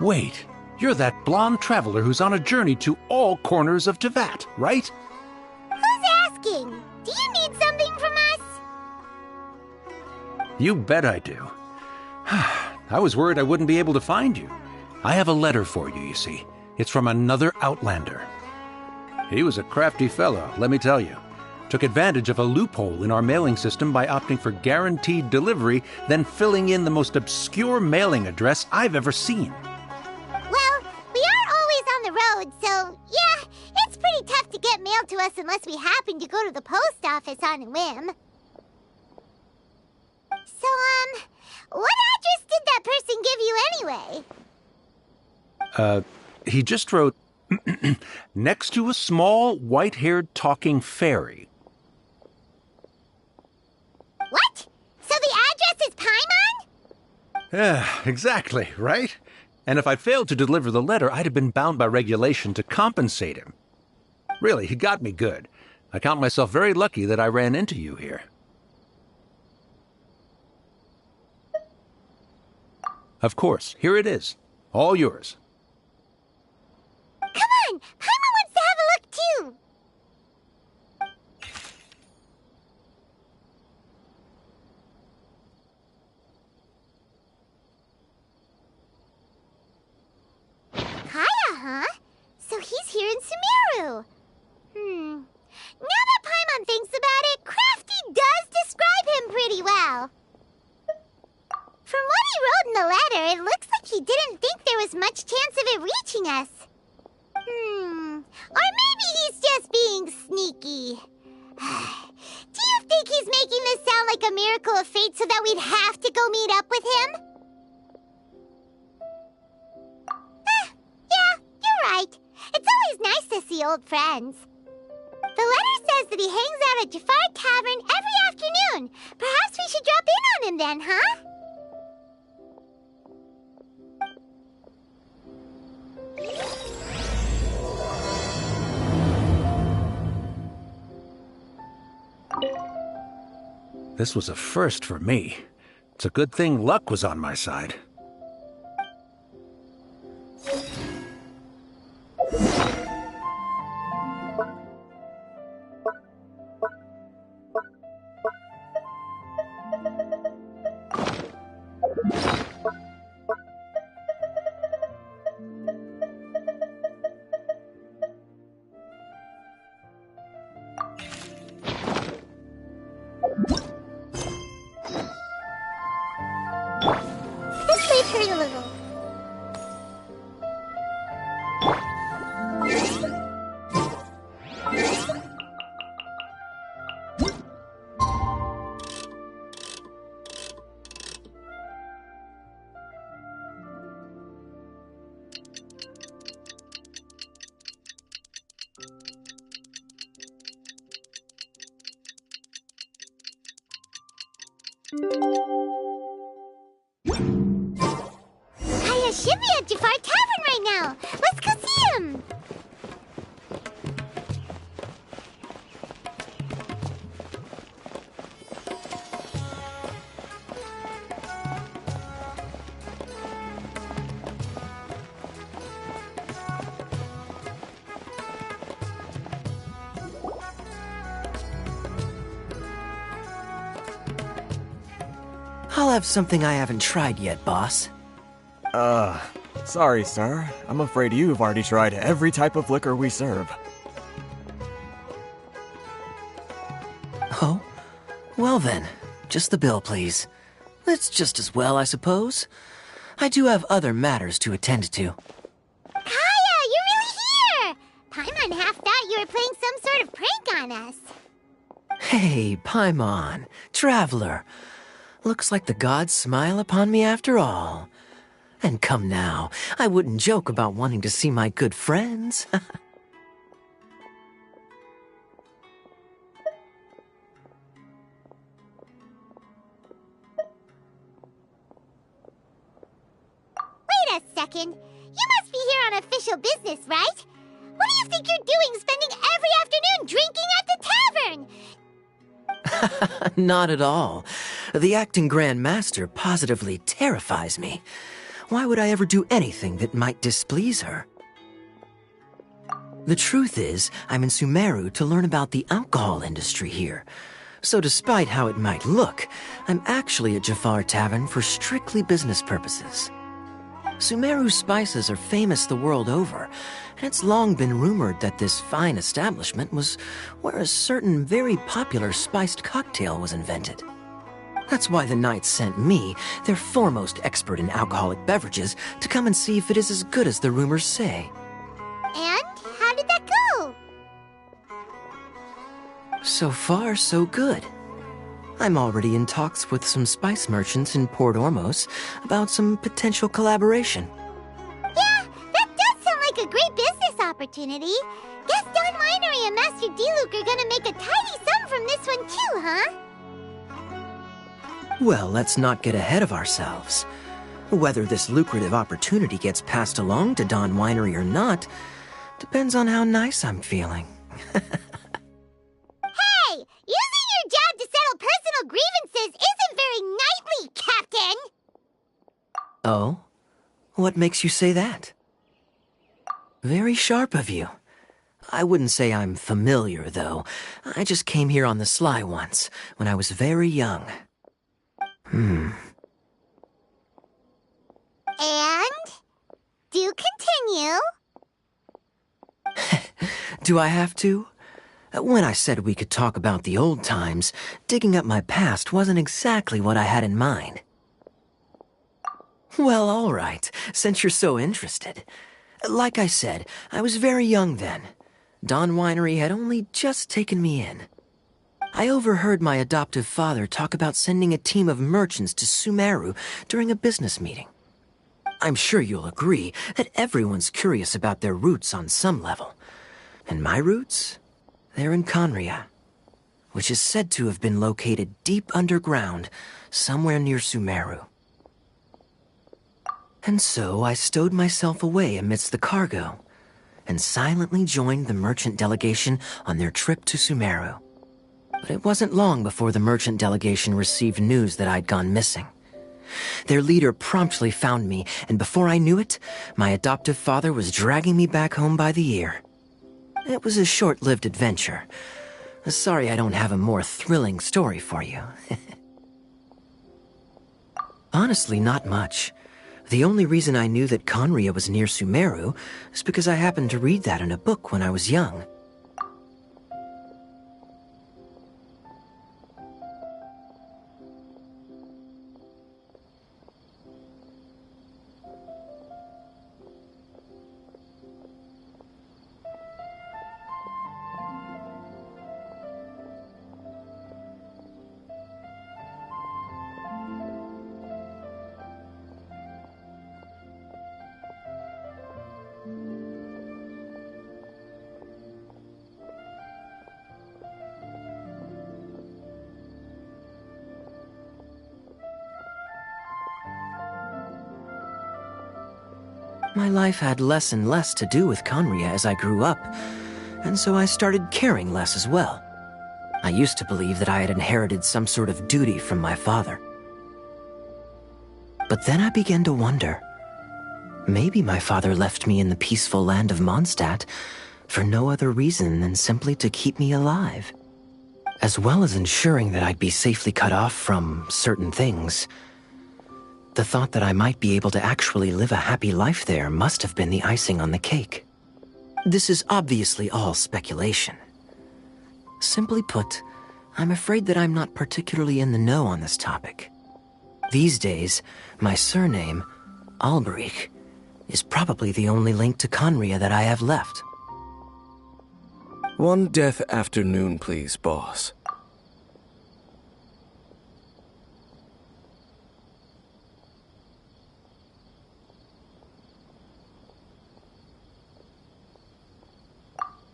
Wait, you're that blonde traveler who's on a journey to all corners of Teyvat, right? Who's asking? Do you need something from us? You bet I do. I was worried I wouldn't be able to find you. I have a letter for you, you see. It's from another Outlander. He was a crafty fellow, let me tell you. Took advantage of a loophole in our mailing system by opting for guaranteed delivery, then filling in the most obscure mailing address I've ever seen. Well, we are always on the road, so yeah, it's pretty tough to get mail to us unless we happen to go to the post office on a whim. So, what address did that person give you anyway? He just wrote, next to a small, white-haired talking fairy. What? So the address is Paimon? Yeah, exactly, right? And if I failed to deliver the letter, I'd have been bound by regulation to compensate him. Really, he got me good. I count myself very lucky that I ran into you here. Of course, here it is. All yours. Come on! Paimon wants to have a look, too! Kaya, huh? So he's here in Sumeru. Now that Paimon thinks about it, Crafty does describe him pretty well. From what he wrote in the letter, it looks like he didn't think there was much chance of it reaching us. Or maybe he's just being sneaky. Do you think he's making this sound like a miracle of fate so that we'd have to go meet up with him? Yeah, you're right. It's always nice to see old friends. The letter says that he hangs out at Jafar Tavern every afternoon. Perhaps we should drop in on him then, huh? This was a first for me. It's a good thing luck was on my side. This may hurt a little. Kaya should be at Jafar Tavern right now. Let's go see him. I'll have something I haven't tried yet, boss. Sorry, sir. I'm afraid you've already tried every type of liquor we serve. Oh? Well then, just the bill, please. It's just as well, I suppose. I do have other matters to attend to. Kaya, you're really here! Paimon half thought you were playing some sort of prank on us. Hey, Paimon, traveler. Looks like the gods smile upon me after all. And come now, I wouldn't joke about wanting to see my good friends. Wait a second. You must be here on official business, right? What do you think you're doing spending every afternoon drinking at the tavern? Not at all. The acting Grand Master positively terrifies me. Why would I ever do anything that might displease her? The truth is, I'm in Sumeru to learn about the alcohol industry here. So despite how it might look, I'm actually at Jafar Tavern for strictly business purposes. Sumeru spices are famous the world over, and it's long been rumored that this fine establishment was where a certain very popular spiced cocktail was invented. That's why the Knights sent me, their foremost expert in alcoholic beverages, to come and see if it is as good as the rumors say. And how did that go? So far, so good. I'm already in talks with some spice merchants in Port Ormos about some potential collaboration. Yeah, that does sound like a great business opportunity. Guess Don Winery and Master D-Luke are gonna make a tidy sum from this one too, huh? Well, let's not get ahead of ourselves. Whether this lucrative opportunity gets passed along to Don Winery or not depends on how nice I'm feeling. Hey! Using your job to settle personal grievances isn't very knightly, Captain! Oh? What makes you say that? Very sharp of you. I wouldn't say I'm familiar, though. I just came here on the sly once, when I was very young. And? Do continue. Do I have to? When I said we could talk about the old times, digging up my past wasn't exactly what I had in mind. Well, all right, since you're so interested. Like I said, I was very young then. Don Winery had only just taken me in. I overheard my adoptive father talk about sending a team of merchants to Sumeru during a business meeting. I'm sure you'll agree that everyone's curious about their roots on some level. And my roots? They're in Conria, which is said to have been located deep underground, somewhere near Sumeru. And so I stowed myself away amidst the cargo, and silently joined the merchant delegation on their trip to Sumeru. But it wasn't long before the merchant delegation received news that I'd gone missing. Their leader promptly found me, and before I knew it, my adoptive father was dragging me back home by the ear. It was a short-lived adventure. Sorry I don't have a more thrilling story for you. Honestly, not much. The only reason I knew that Conria was near Sumeru is because I happened to read that in a book when I was young. My life had less and less to do with Conria as I grew up, and so I started caring less as well. I used to believe that I had inherited some sort of duty from my father. But then I began to wonder. Maybe my father left me in the peaceful land of Mondstadt for no other reason than simply to keep me alive. As well as ensuring that I'd be safely cut off from certain things. The thought that I might be able to actually live a happy life there must have been the icing on the cake. This is obviously all speculation. Simply put, I'm afraid that I'm not particularly in the know on this topic. These days, my surname, Alberich, is probably the only link to Conria that I have left. One death afternoon, please, boss.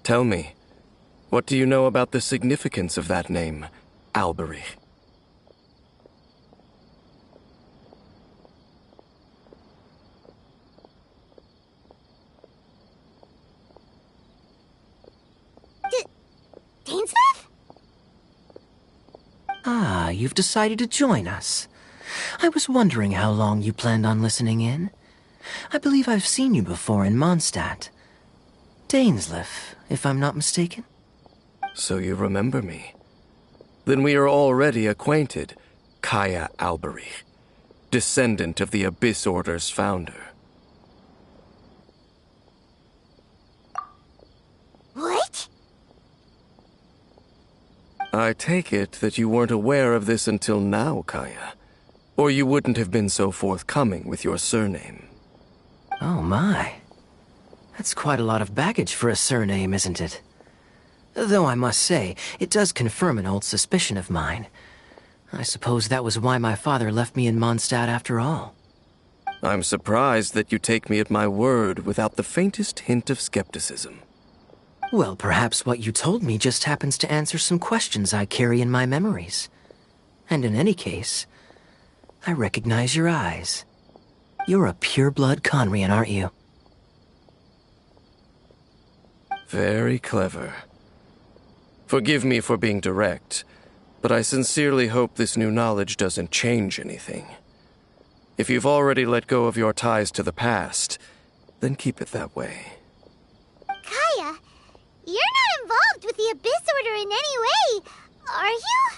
Tell me, what do you know about the significance of that name, Alberich? Dainsmith? Ah, you've decided to join us. I was wondering how long you planned on listening in. I believe I've seen you before in Mondstadt. Dainsleif, if I'm not mistaken. So you remember me. Then we are already acquainted, Kaya Alberich, descendant of the Abyss Order's founder. What? I take it that you weren't aware of this until now, Kaya. Or you wouldn't have been so forthcoming with your surname. Oh my. That's quite a lot of baggage for a surname, isn't it? Though I must say, it does confirm an old suspicion of mine. I suppose that was why my father left me in Mondstadt after all. I'm surprised that you take me at my word without the faintest hint of skepticism. Well, perhaps what you told me just happens to answer some questions I carry in my memories. And in any case, I recognize your eyes. You're a pure-blood Conrian, aren't you? Very clever. Forgive me for being direct, but I sincerely hope this new knowledge doesn't change anything. If you've already let go of your ties to the past, then keep it that way. Kaya, you're not involved with the Abyss Order in any way, are you?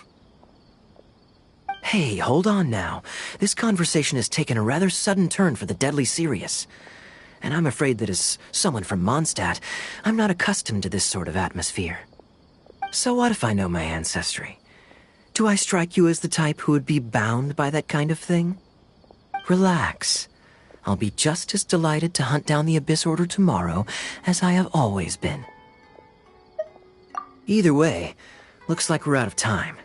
Hey, hold on now. This conversation has taken a rather sudden turn for the deadly serious. And I'm afraid that as someone from Mondstadt, I'm not accustomed to this sort of atmosphere. So what if I know my ancestry? Do I strike you as the type who would be bound by that kind of thing? Relax. I'll be just as delighted to hunt down the Abyss Order tomorrow as I have always been. Either way, looks like we're out of time.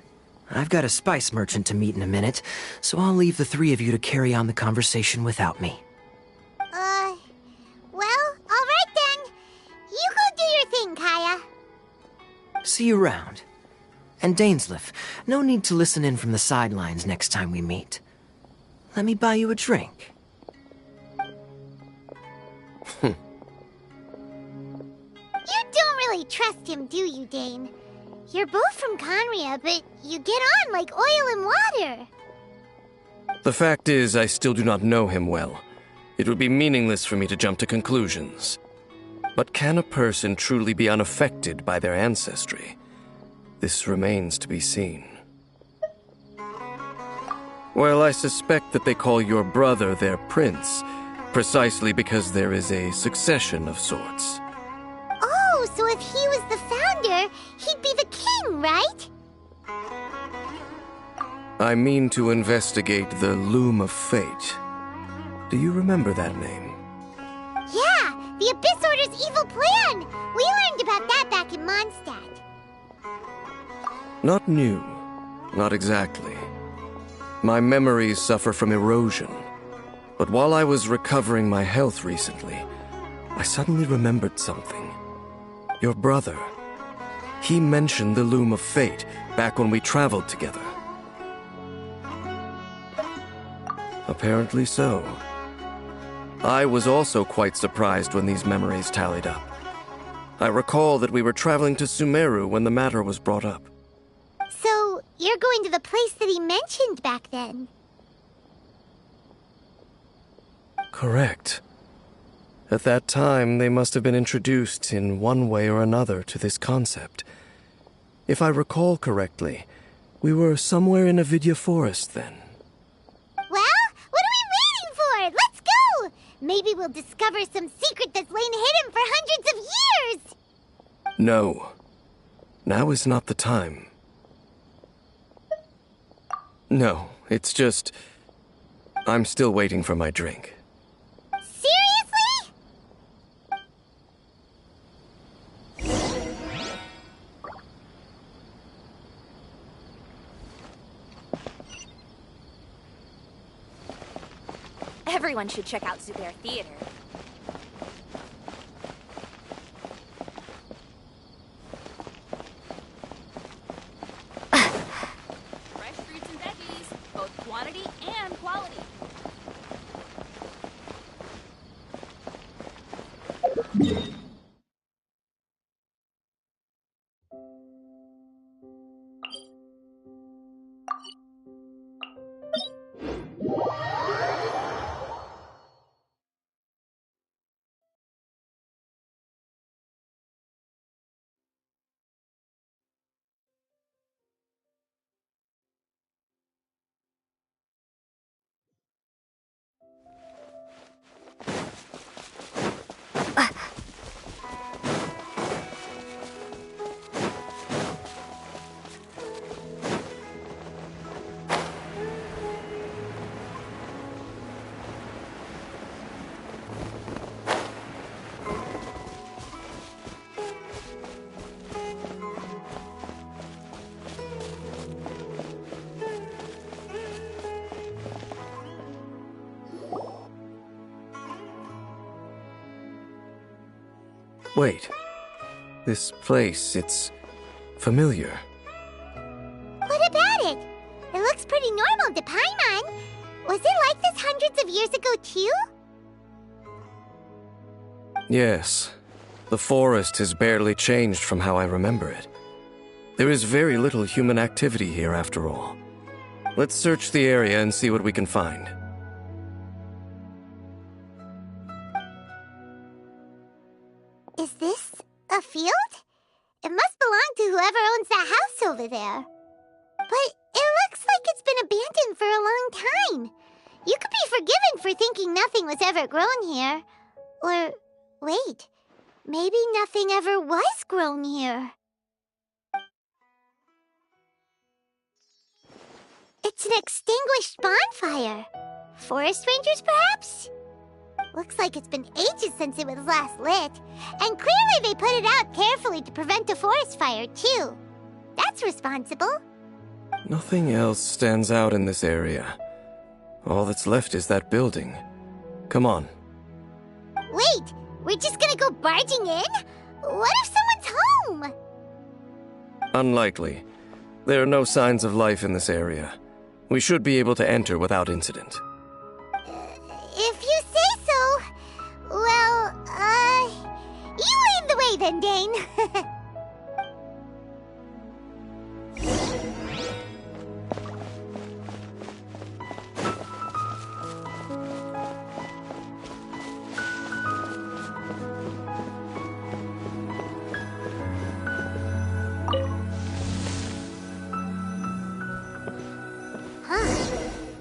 I've got a spice merchant to meet in a minute, so I'll leave the three of you to carry on the conversation without me. Well, all right then. You go do your thing, Kaya. See you around. And Dainsleif, no need to listen in from the sidelines next time we meet. Let me buy you a drink. You don't really trust him, do you, Dane? You're both from Conria, but you get on like oil and water. The fact is, I still do not know him well. It would be meaningless for me to jump to conclusions. But can a person truly be unaffected by their ancestry? This remains to be seen. Well, I suspect that they call your brother their prince, precisely because there is a succession of sorts. Oh, so if he was the founder, he'd be the king, right? I mean to investigate the Loom of Fate. Do you remember that name? Yeah, the Abyss Order's evil plan! We learned about that back in Mondstadt. Not new. Not exactly. My memories suffer from erosion. But while I was recovering my health recently, I suddenly remembered something. Your brother. He mentioned the Loom of Fate back when we traveled together. Apparently so. I was also quite surprised when these memories tallied up. I recall that we were traveling to Sumeru when the matter was brought up. So, you're going to the place that he mentioned back then? Correct. At that time, they must have been introduced in one way or another to this concept. If I recall correctly, we were somewhere in Avidya Forest then. Well, what are we waiting for? Let's go! Maybe we'll discover some secret that's lain hidden for hundreds of years! No. Now is not the time. No, it's just... I'm still waiting for my drink. Seriously? Everyone should check out Zubair Theater. Fresh fruits and veggies, both quantity and quality. Wait. This place, it's familiar. What about it? It looks pretty normal to Paimon. Was it like this hundreds of years ago, too? Yes. The forest has barely changed from how I remember it. There is very little human activity here after all. Let's search the area and see what we can find. Is this a field? It must belong to whoever owns that house over there. But it looks like it's been abandoned for a long time. You could be forgiven for thinking nothing was ever grown here. Or, wait, maybe nothing ever was grown here. It's an extinguished bonfire. Forest rangers, perhaps? Looks like it's been ages since it was last lit. And clearly they put it out carefully to prevent a forest fire, too. That's responsible. Nothing else stands out in this area. All that's left is that building. Come on. Wait, we're just gonna go barging in? What if someone's home? Unlikely. There are no signs of life in this area. We should be able to enter without incident. If you say so. Well, you lead the way then, Dane.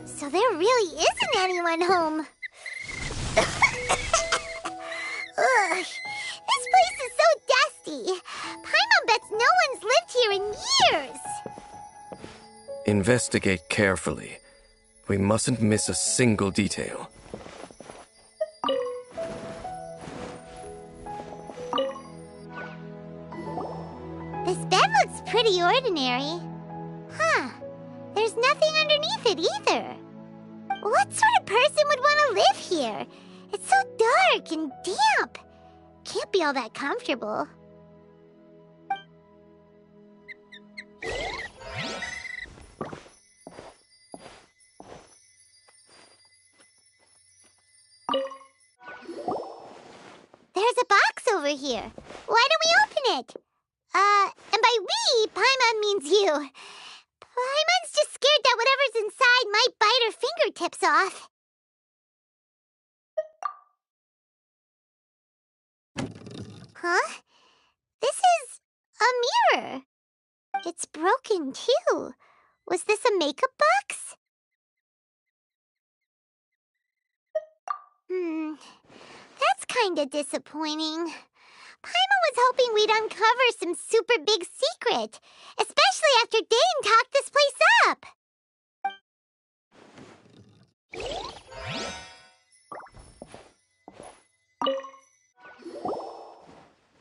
So there really isn't anyone home. Ugh, this place is so dusty. Paimon bets no one's lived here in years. Investigate carefully. We mustn't miss a single detail. This bed looks pretty ordinary. Huh. There's nothing underneath it either. What sort of person would want to live here? It's so dark and damp. Can't be all that comfortable. There's a box over here. Why don't we open it? And by we, Paimon means you. Paimon's just scared that whatever's inside might bite her fingertips off. Huh? This is a mirror. It's broken, too. Was this a makeup box? That's kinda disappointing. Paimon was hoping we'd uncover some super big secret, especially after Dane talked this place up.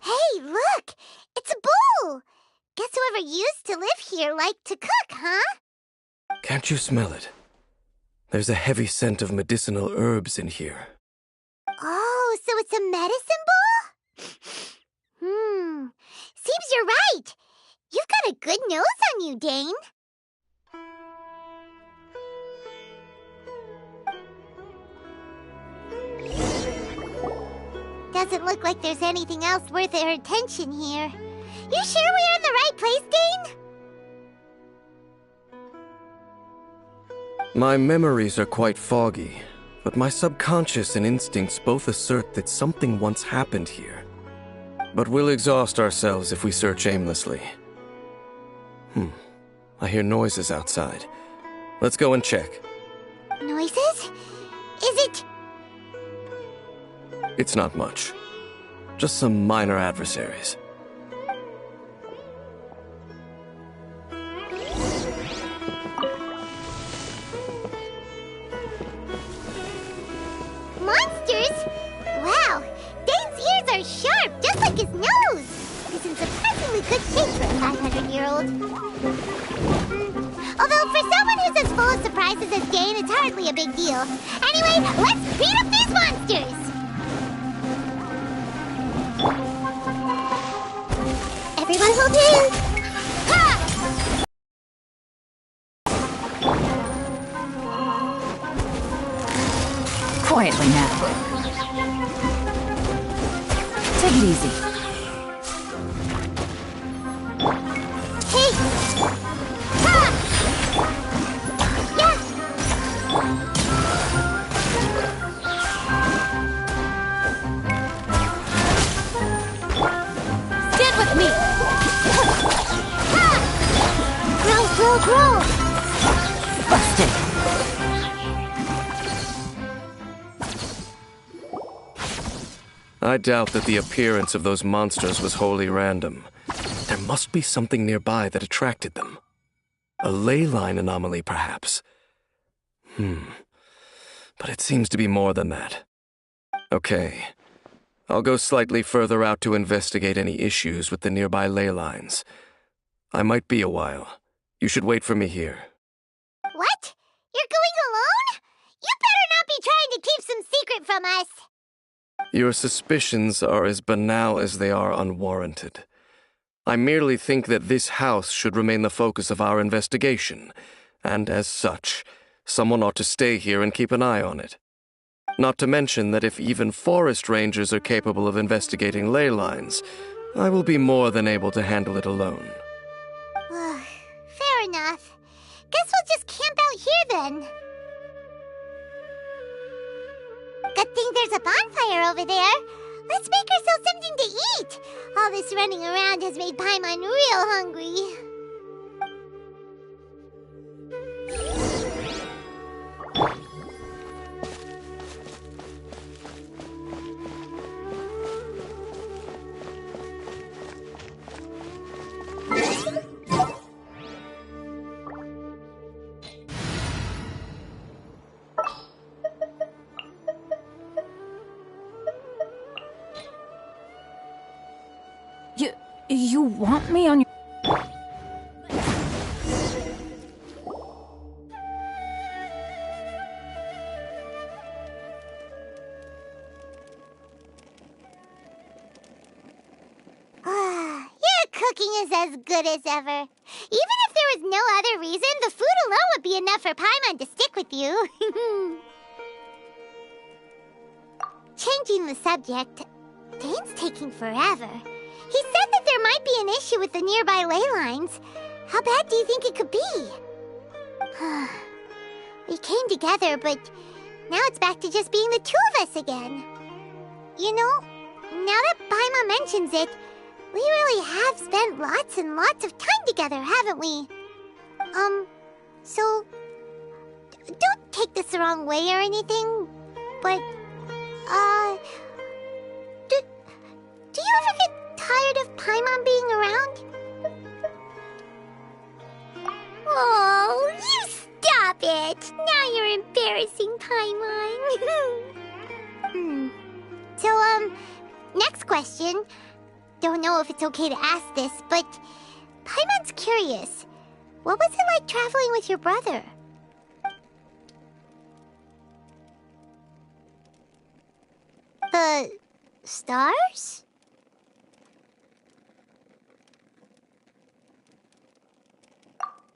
Hey, look! It's a bowl! Guess whoever used to live here liked to cook, huh? Can't you smell it? There's a heavy scent of medicinal herbs in here. Oh, so it's a medicine bowl? Seems you're right. You've got a good nose on you, Dane. Doesn't look like there's anything else worth our attention here. You sure we're in the right place, Dane? My memories are quite foggy, but my subconscious and instincts both assert that something once happened here. But we'll exhaust ourselves if we search aimlessly. I hear noises outside. Let's go and check. Noises? Is it... It's not much. Just some minor adversaries. Monsters? Wow, Dane's ears are sharp, just like his nose. He's in surprisingly good shape for a 500-year-old. Although for someone who's as full of surprises as Dane, it's hardly a big deal. Anyway, let's beat up these monsters! Everyone hold hands! Ha! Quietly now. Take it easy. Hey! Ha! Yeah! Stand with me. Ha! Grow, grow, grow! Busted. I doubt that the appearance of those monsters was wholly random. There must be something nearby that attracted them. A ley line anomaly, perhaps. But it seems to be more than that. Okay. I'll go slightly further out to investigate any issues with the nearby ley lines. I might be a while. You should wait for me here. What? You're going alone? You better not be trying to keep some secret from us! Your suspicions are as banal as they are unwarranted. I merely think that this house should remain the focus of our investigation, and as such, someone ought to stay here and keep an eye on it. Not to mention that if even forest rangers are capable of investigating ley lines, I will be more than able to handle it alone. Fair enough. Guess we'll just camp out here then. Good thing there's a bonfire over there. Let's make ourselves something to eat. All this running around has made Paimon real hungry. You want me on your... Your cooking is as good as ever. Even if there was no other reason, the food alone would be enough for Paimon to stick with you. Changing the subject, Dane's taking forever. He said that there might be an issue with the nearby ley lines. How bad do you think it could be? We came together, but now it's back to just being the two of us again. You know, now that Paimon mentions it, we really have spent lots and lots of time together, haven't we? So, don't take this the wrong way or anything, but, do you ever get tired of Paimon being around? Oh, you stop it! Now you're embarrassing Paimon. So, next question. Don't know if it's okay to ask this, but Paimon's curious. What was it like traveling with your brother? The stars?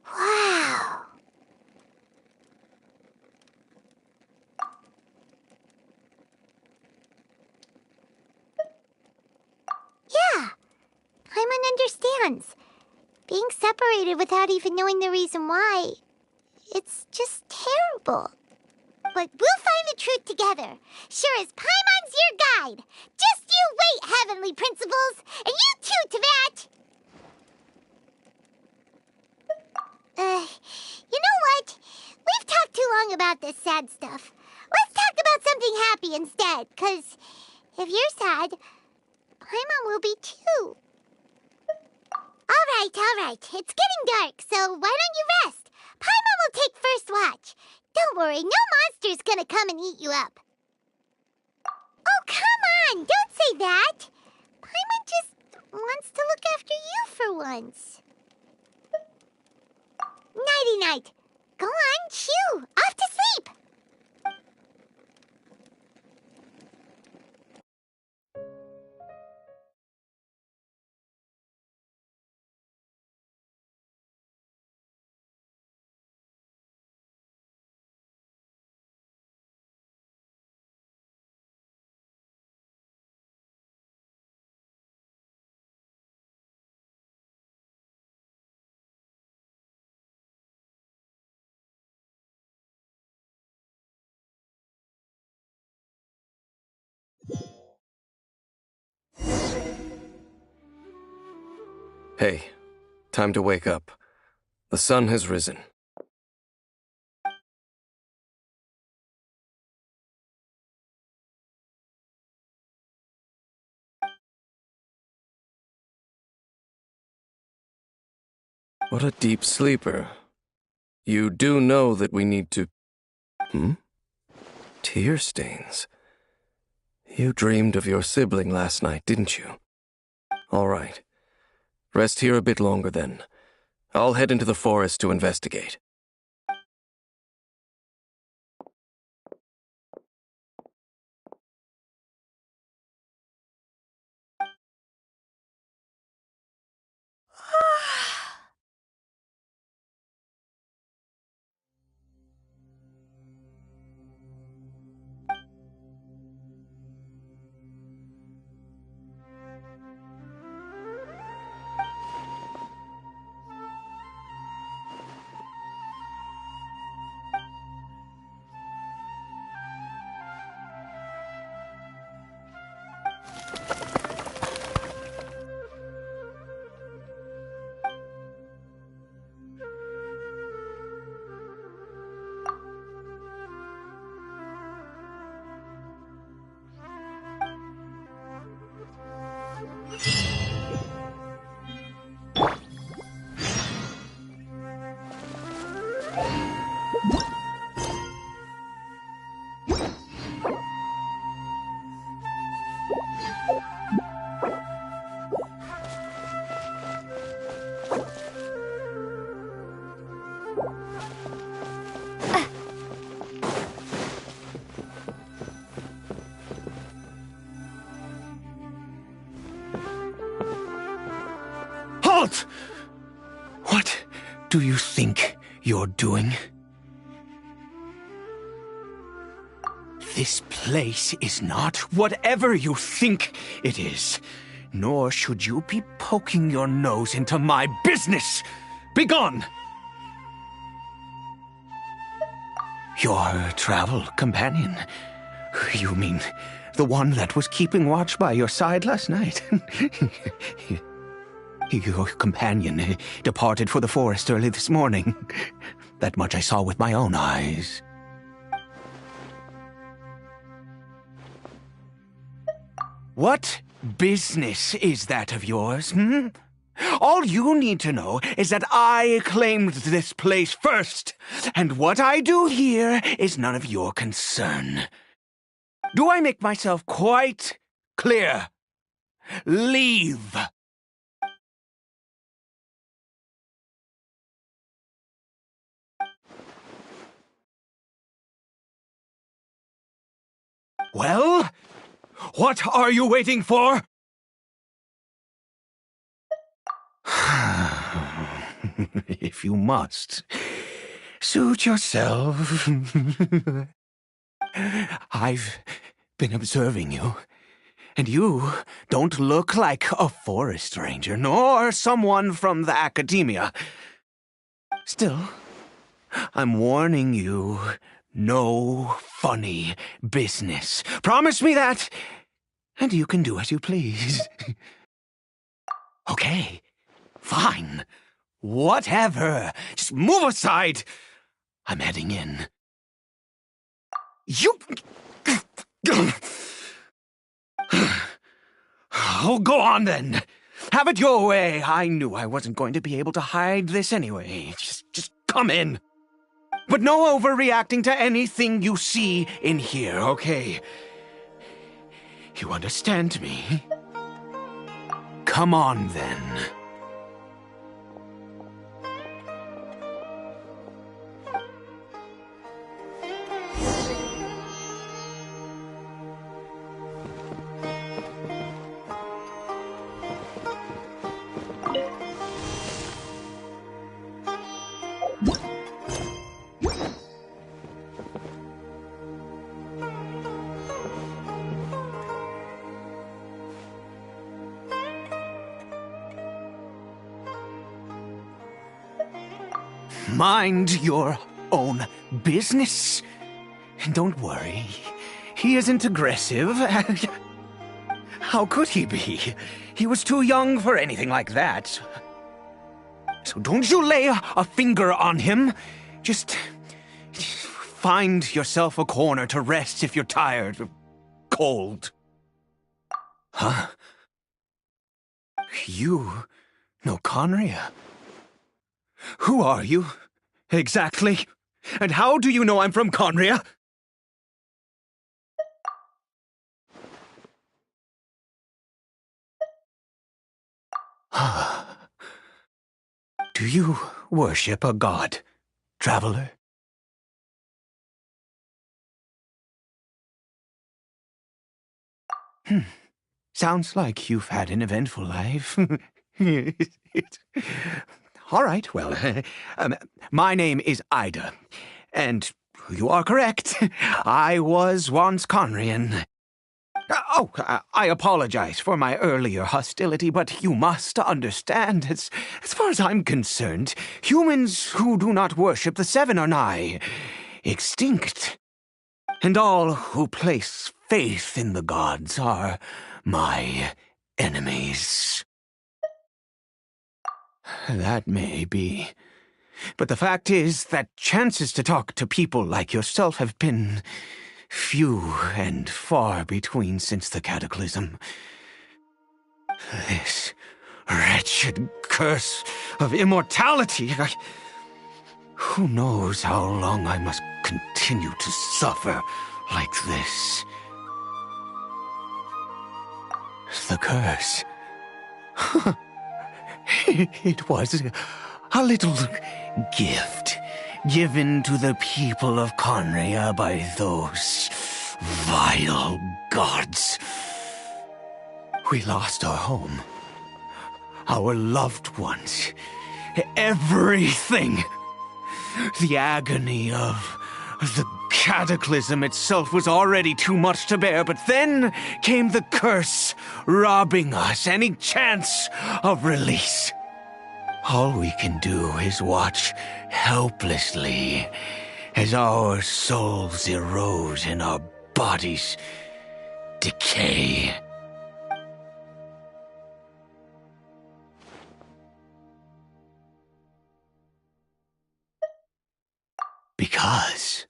Wow. Yeah, Paimon understands. Being separated without even knowing the reason why, it's just terrible. But we'll find the truth together. Sure as Paimon's your guide. Just you wait, Heavenly Principles, and you too, Teyvat. You know what? We've talked too long about this sad stuff. Let's talk about something happy instead, 'cause if you're sad, Paimon will be too. All right. It's getting dark, so why don't you rest? Paimon will take first watch. Don't worry, no monster's gonna come and eat you up. Oh, come on! Don't say that! Paimon just wants to look after you for once. Nighty-night. Go on, shoo! Off to sleep! Hey, time to wake up. The sun has risen. What a deep sleeper. You do know that we need to... Tear stains. You dreamed of your sibling last night, didn't you? All right. Rest here a bit longer then. I'll head into the forest to investigate. Halt! What do you think you're doing? This place is not whatever you think it is. Nor should you be poking your nose into my business. Begone! Your travel companion? You mean the one that was keeping watch by your side last night? Your companion departed for the forest early this morning. That much I saw with my own eyes. What business is that of yours, All you need to know is that I claimed this place first, and what I do here is none of your concern. Do I make myself quite clear? Leave! Well, what are you waiting for? If you must, suit yourself. I've been observing you, and you don't look like a forest ranger, nor someone from the academia. Still, I'm warning you, no funny business. Promise me that, and you can do as you please. Okay, fine. Whatever. Just move aside. I'm heading in. You... Oh, go on then. Have it your way. I knew I wasn't going to be able to hide this anyway. Just come in. But no overreacting to anything you see in here, okay? You understand me? Come on, then. Mind your own business. Don't worry. He isn't aggressive. How could he be? He was too young for anything like that. So don't you lay a finger on him. Just find yourself a corner to rest if you're tired or cold. Huh? You know Conria? Who are you, exactly? And how do you know I'm from Conria? Do you worship a god, traveler? Sounds like you've had an eventful life. All right, well, my name is Ida, and you are correct. I was once Conrian. I apologize for my earlier hostility, but you must understand, as far as I'm concerned, humans who do not worship the Seven are nigh extinct. And all who place faith in the gods are my enemies. That may be. But the fact is that chances to talk to people like yourself have been few and far between since the cataclysm. This wretched curse of immortality. Who knows how long I must continue to suffer like this? The curse. It was a little gift given to the people of Conria by those vile gods. We lost our home, our loved ones, everything. The agony of the cataclysm itself was already too much to bear, but then came the curse, robbing us any chance of release. All we can do is watch helplessly as our souls erode and our bodies decay. Because,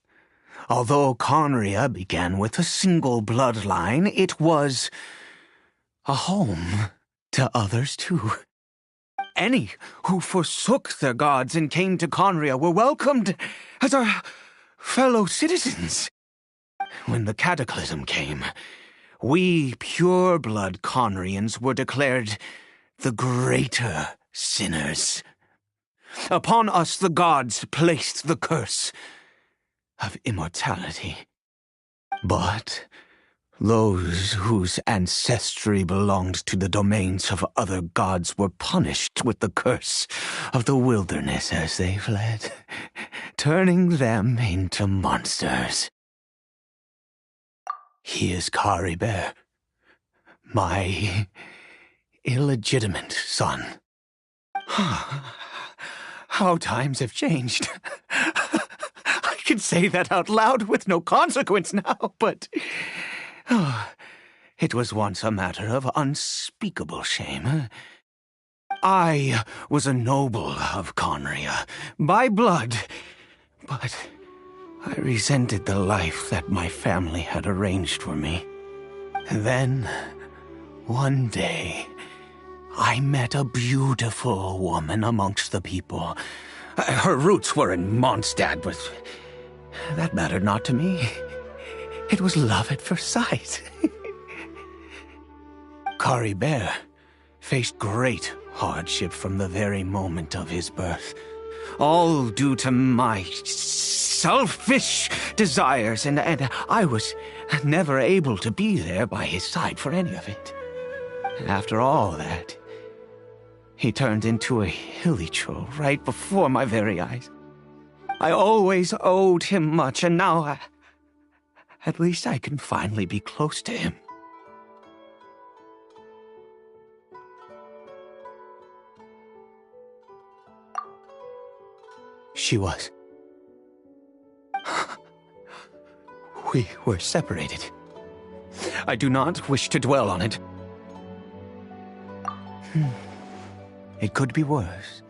although Conria began with a single bloodline, it was a home to others too. Any who forsook their gods and came to Conria were welcomed as our fellow citizens. When the cataclysm came, we pure-blood Conrians were declared the greater sinners. Upon us the gods placed the curse of immortality. But those whose ancestry belonged to the domains of other gods were punished with the curse of the wilderness as they fled, turning them into monsters. He is Caribert, my illegitimate son. How times have changed. I can say that out loud with no consequence now, but it was once a matter of unspeakable shame. I was a noble of Conria, by blood, but I resented the life that my family had arranged for me. And then, one day, I met a beautiful woman amongst the people. Her roots were in Mondstadt, but that mattered not to me. It was love at first sight. Caribert faced great hardship from the very moment of his birth, all due to my selfish desires, and I was never able to be there by his side for any of it. After all that, he turned into a hilly troll right before my very eyes. I always owed him much, and now at least I can finally be close to him. She was. We were separated. I do not wish to dwell on it. It could be worse.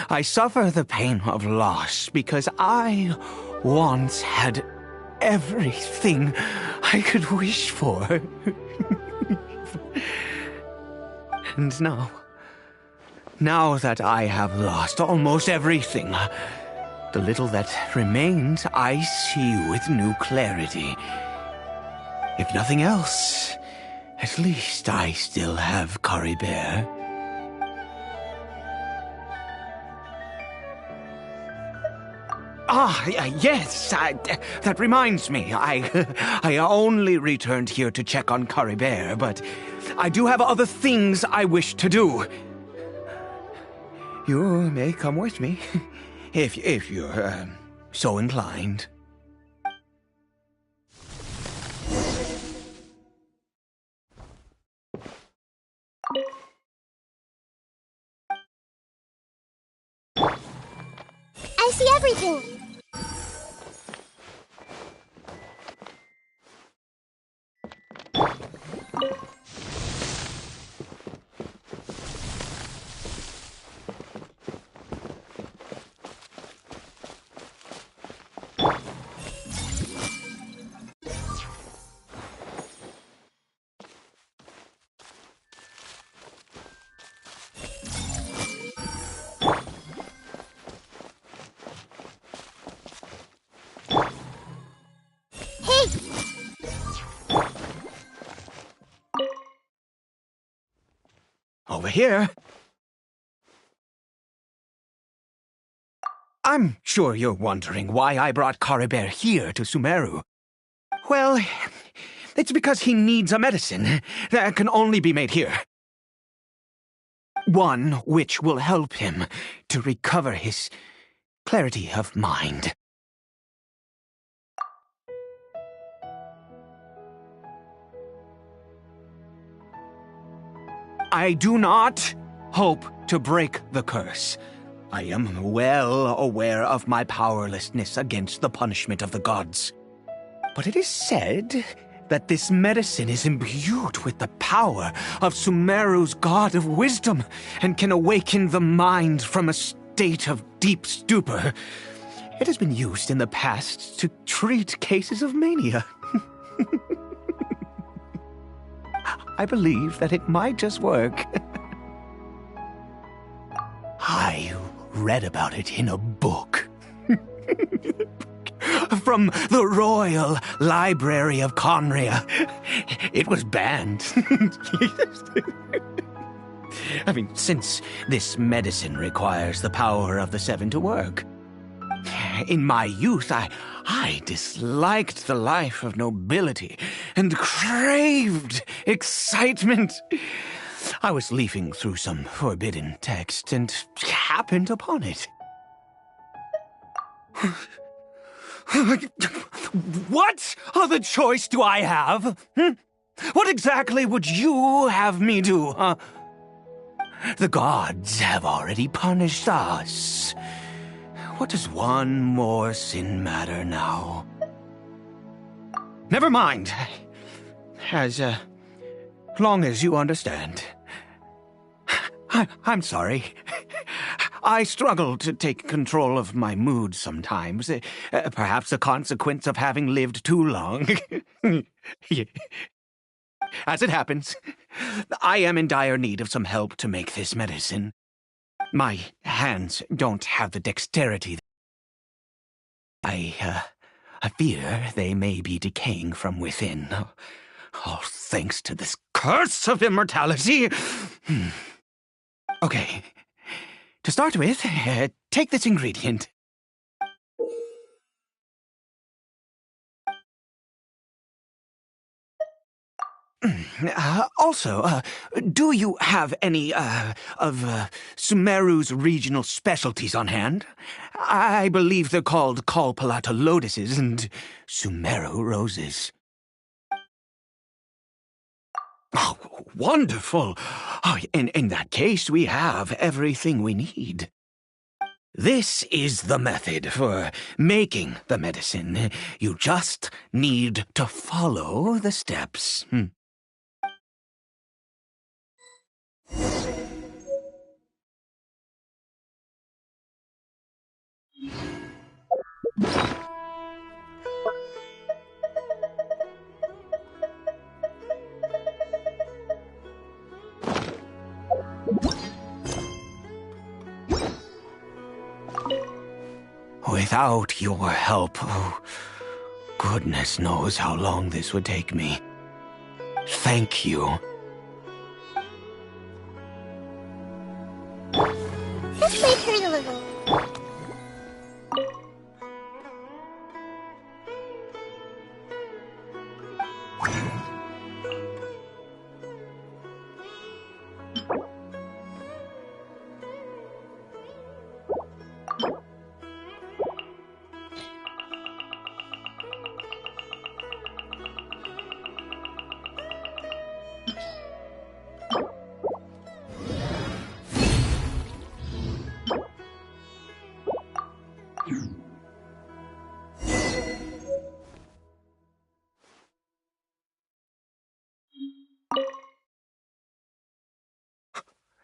I suffer the pain of loss because I once had everything I could wish for. And now that I have lost almost everything, the little that remains I see with new clarity. If nothing else, at least I still have Caribert. Yes, that reminds me. I only returned here to check on Caribert, but I do have other things I wish to do. You may come with me, if you're so inclined. I see everything. Over here. I'm sure you're wondering why I brought Caribert here to Sumeru. Well, it's because he needs a medicine that can only be made here. One which will help him to recover his clarity of mind. I do not hope to break the curse. I am well aware of my powerlessness against the punishment of the gods. But it is said that this medicine is imbued with the power of Sumeru's god of wisdom and can awaken the mind from a state of deep stupor. It has been used in the past to treat cases of mania. I believe that it might just work. I read about it in a book. From the Royal Library of Conria. It was banned. I mean, since this medicine requires the power of the Seven to work. In my youth, I disliked the life of nobility and craved excitement. I was leafing through some forbidden text and happened upon it. What other choice do I have? What exactly would you have me do, huh? The gods have already punished us. What does one more sin matter now? Never mind. As long as you understand. I'm sorry. I struggle to take control of my mood sometimes. Perhaps a consequence of having lived too long. As it happens, I am in dire need of some help to make this medicine. My hands don't have the dexterity. I fear they may be decaying from within. Oh, thanks to this curse of immortality. Okay. To start with, take this ingredient. Also, do you have any, of Sumeru's regional specialties on hand? I believe they're called Kalpalata lotuses and Sumeru roses. Oh, wonderful! Oh, in that case, we have everything we need. This is the method for making the medicine. You just need to follow the steps. Without your help, oh, goodness knows how long this would take me. Thank you. Just wait for a little.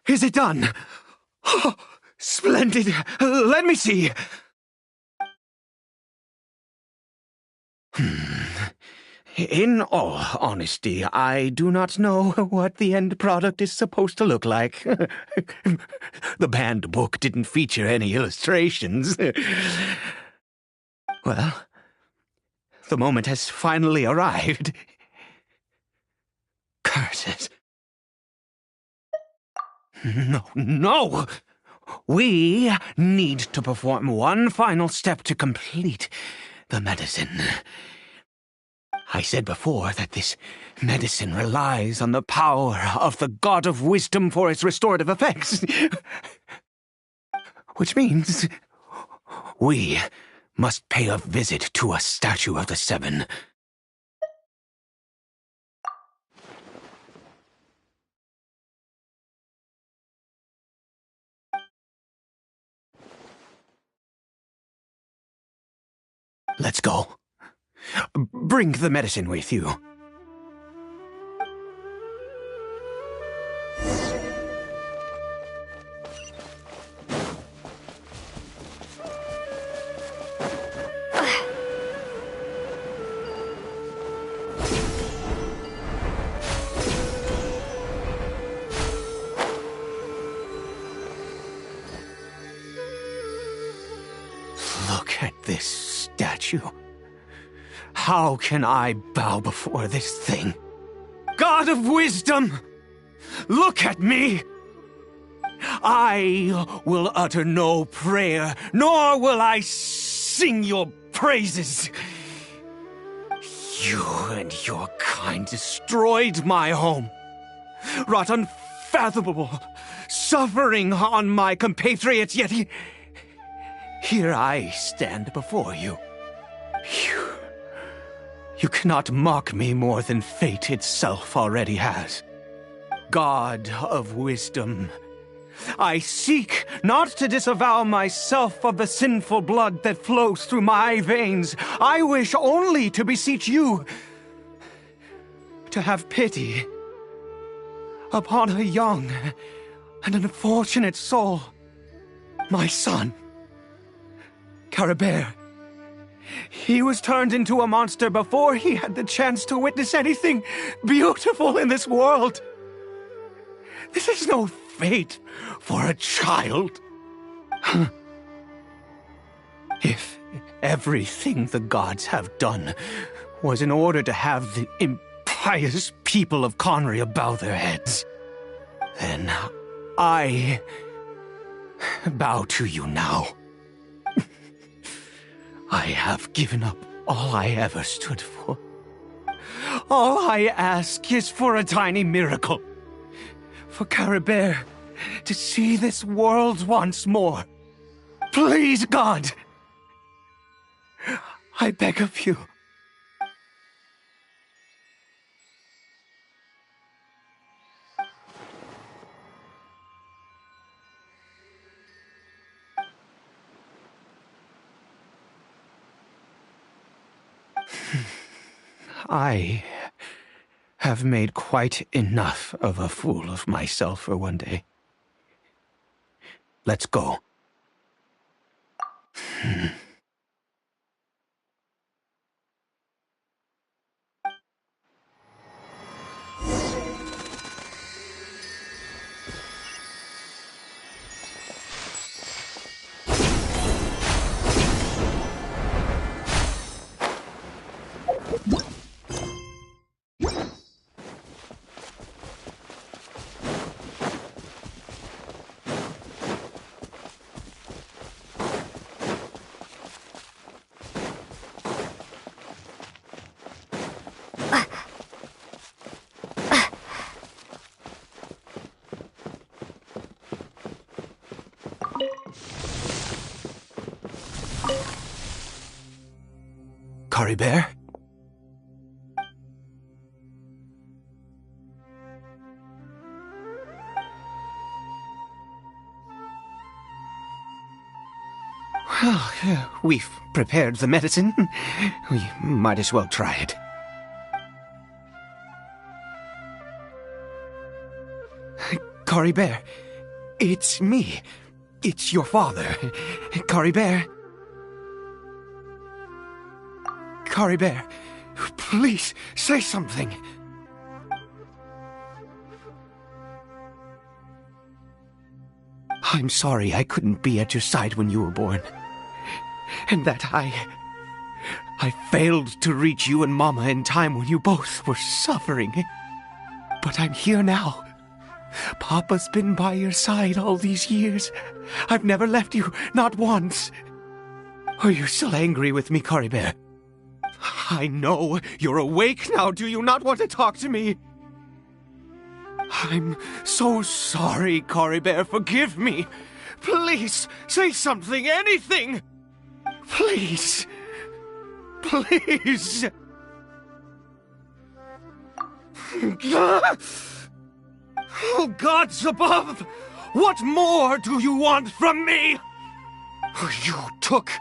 Is it done? Oh, splendid. Let me see. In all honesty, I do not know what the end product is supposed to look like. The banned book didn't feature any illustrations. Well, the moment has finally arrived. Curses. No! We need to perform one final step to complete the medicine. I said before that this medicine relies on the power of the God of Wisdom for its restorative effects. Which means we must pay a visit to a statue of the Seven. Let's go. Bring the medicine with you. Look at this statue. How can I bow before this thing? God of Wisdom! Look at me! I will utter no prayer, nor will I sing your praises. You and your kind destroyed my home, wrought unfathomable suffering on my compatriots, yet here I stand before you. You cannot mock me more than fate itself already has. God of Wisdom, I seek not to disavow myself of the sinful blood that flows through my veins. I wish only to beseech you to have pity upon a young and unfortunate soul, my son, Caribert. He was turned into a monster before he had the chance to witness anything beautiful in this world. This is no fate for a child. If everything the gods have done was in order to have the impious people of Conria bow their heads, then I bow to you now. I have given up all I ever stood for. All I ask is for a tiny miracle. For Caribert to see this world once more. Please, God! I beg of you. I have made quite enough of a fool of myself for one day. Let's go. Caribert? Well, we've prepared the medicine. We might as well try it. Caribert, it's me. It's your father. Caribert. Caribert, please say something. I'm sorry I couldn't be at your side when you were born. And that I failed to reach you and Mama in time when you both were suffering. But I'm here now. Papa's been by your side all these years. I've never left you, not once. Are you still angry with me, Caribert? I know you're awake now. Do you not want to talk to me? I'm so sorry, Caribert. Forgive me. Please, say something, anything. Please. Please. Oh, gods above! What more do you want from me? You took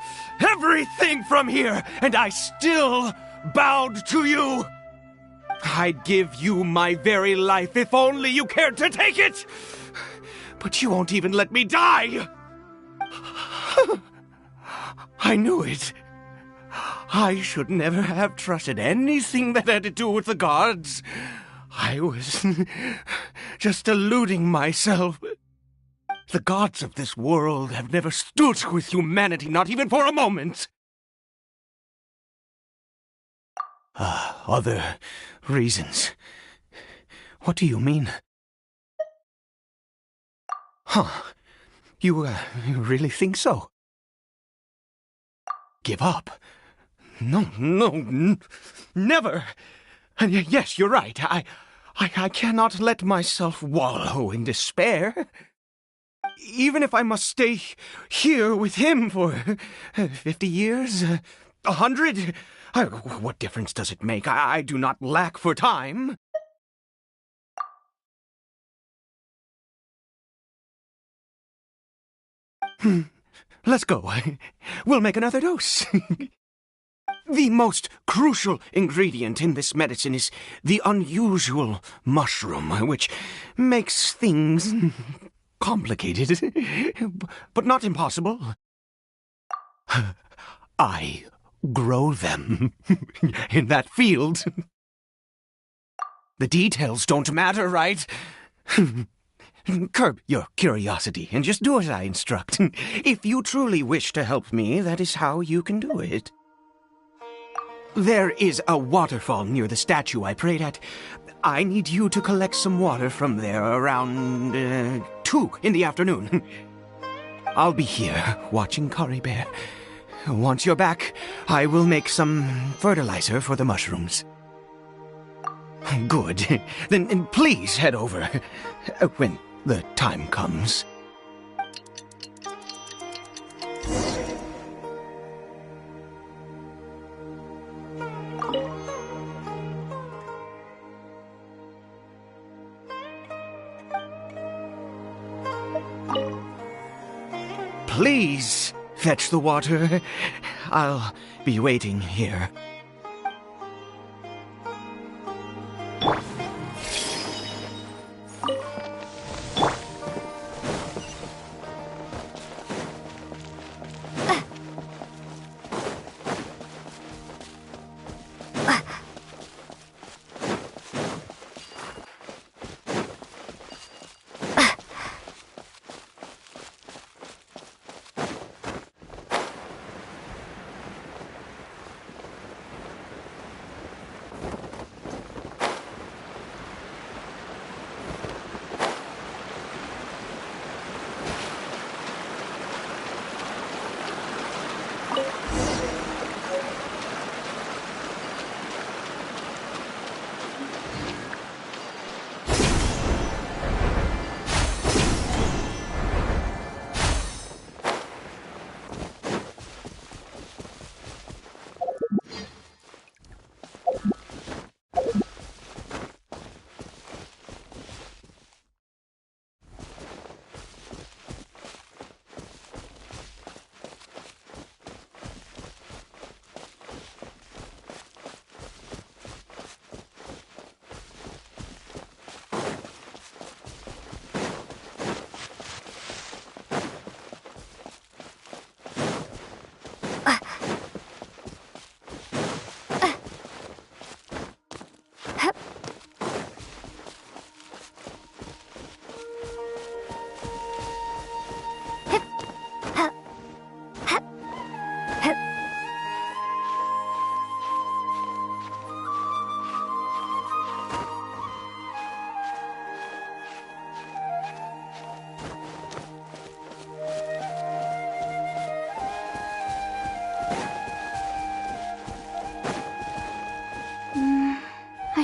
everything from here, and I still bowed to you. I'd give you my very life if only you cared to take it. But you won't even let me die. I knew it. I should never have trusted anything that had to do with the gods. I was just deluding myself. The gods of this world have never stood with humanity, not even for a moment. Other reasons. What do you mean? Huh. You really think so? Give up? No, never. And yes, you're right. I cannot let myself wallow in despair. Even if I must stay here with him for 50 years, 100, what difference does it make? I do not lack for time. Let's go. We'll make another dose. The most crucial ingredient in this medicine is the unusual mushroom, which makes things complicated, but not impossible. I grow them in that field. The details don't matter, right? Curb your curiosity and just do as I instruct. If you truly wish to help me, that is how you can do it. There is a waterfall near the statue I prayed at. I need you to collect some water from there around 2 in the afternoon. I'll be here watching Caribert. Once you're back, I will make some fertilizer for the mushrooms. Good. Then please head over when the time comes. Please fetch the water. I'll be waiting here.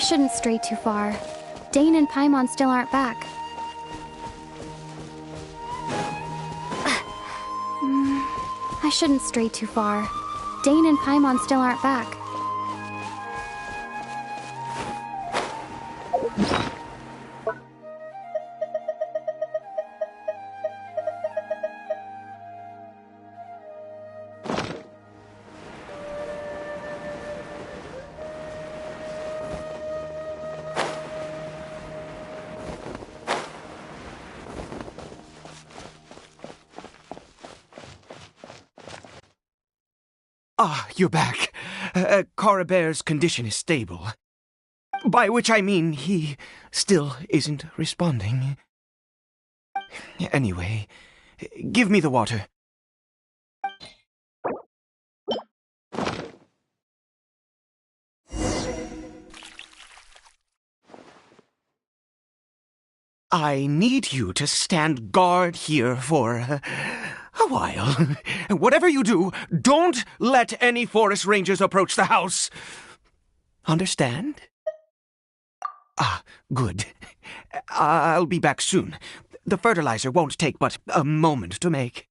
shouldn't stray too far. Dane and Paimon still aren't back. I shouldn't stray too far. Dane and Paimon still aren't back. Ah, you're back. Caribert's condition is stable. By which I mean he still isn't responding. Anyway, give me the water. I need you to stand guard here for a while. Whatever you do, don't let any forest rangers approach the house. Understand? Ah, good. I'll be back soon. The fertilizer won't take but a moment to make.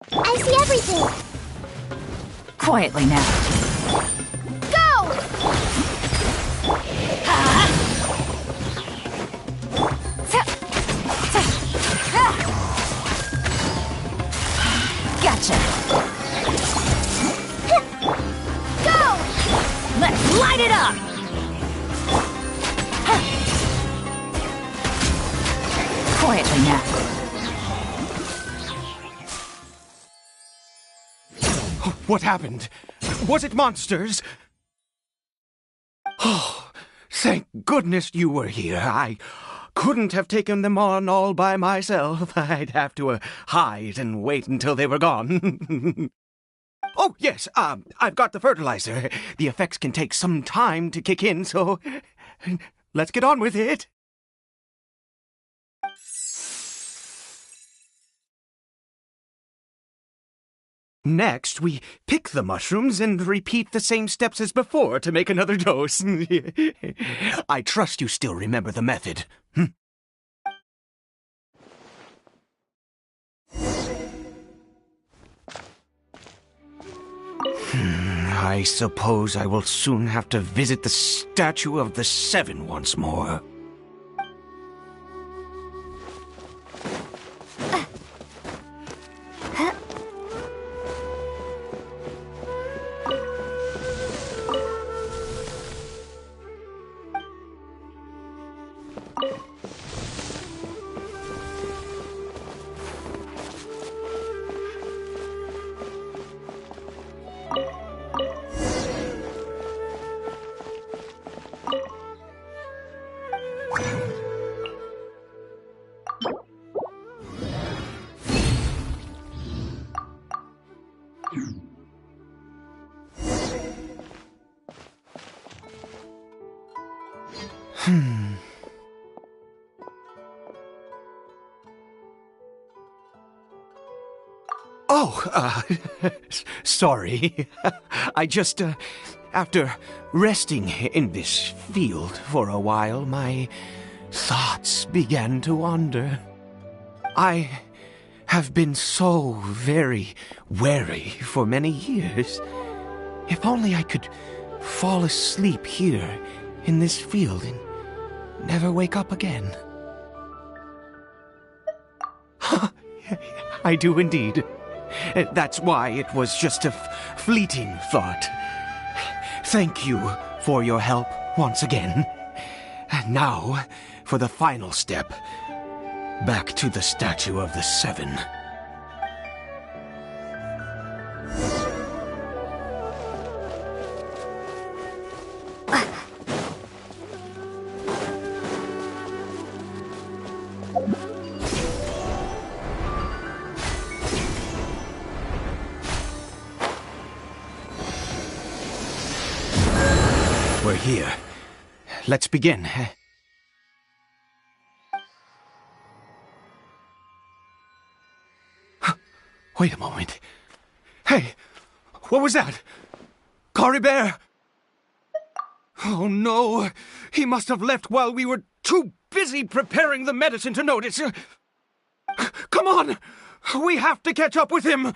I see everything! Quietly now. Go! Gotcha. Go! Let's light it up! Quietly now. What happened? Was it monsters? Oh, thank goodness you were here. I couldn't have taken them on all by myself. I'd have to hide and wait until they were gone. Oh, yes, I've got the fertilizer. The effects can take some time to kick in, so let's get on with it. Next, we pick the mushrooms and repeat the same steps as before to make another dose. I trust you still remember the method. I suppose I will soon have to visit the statue of the Seven once more. Oh, sorry. I just, after resting in this field for a while, my thoughts began to wander. I have been so very wary for many years. If only I could fall asleep here in this field and never wake up again. I do indeed. That's why it was just a fleeting thought. Thank you for your help once again. And now, for the final step. Back to the statue of the Seven. We're here. Let's begin. Wait a moment. Hey, what was that? Caribert! Oh no, he must have left while we were too busy preparing the medicine to notice. Come on, we have to catch up with him.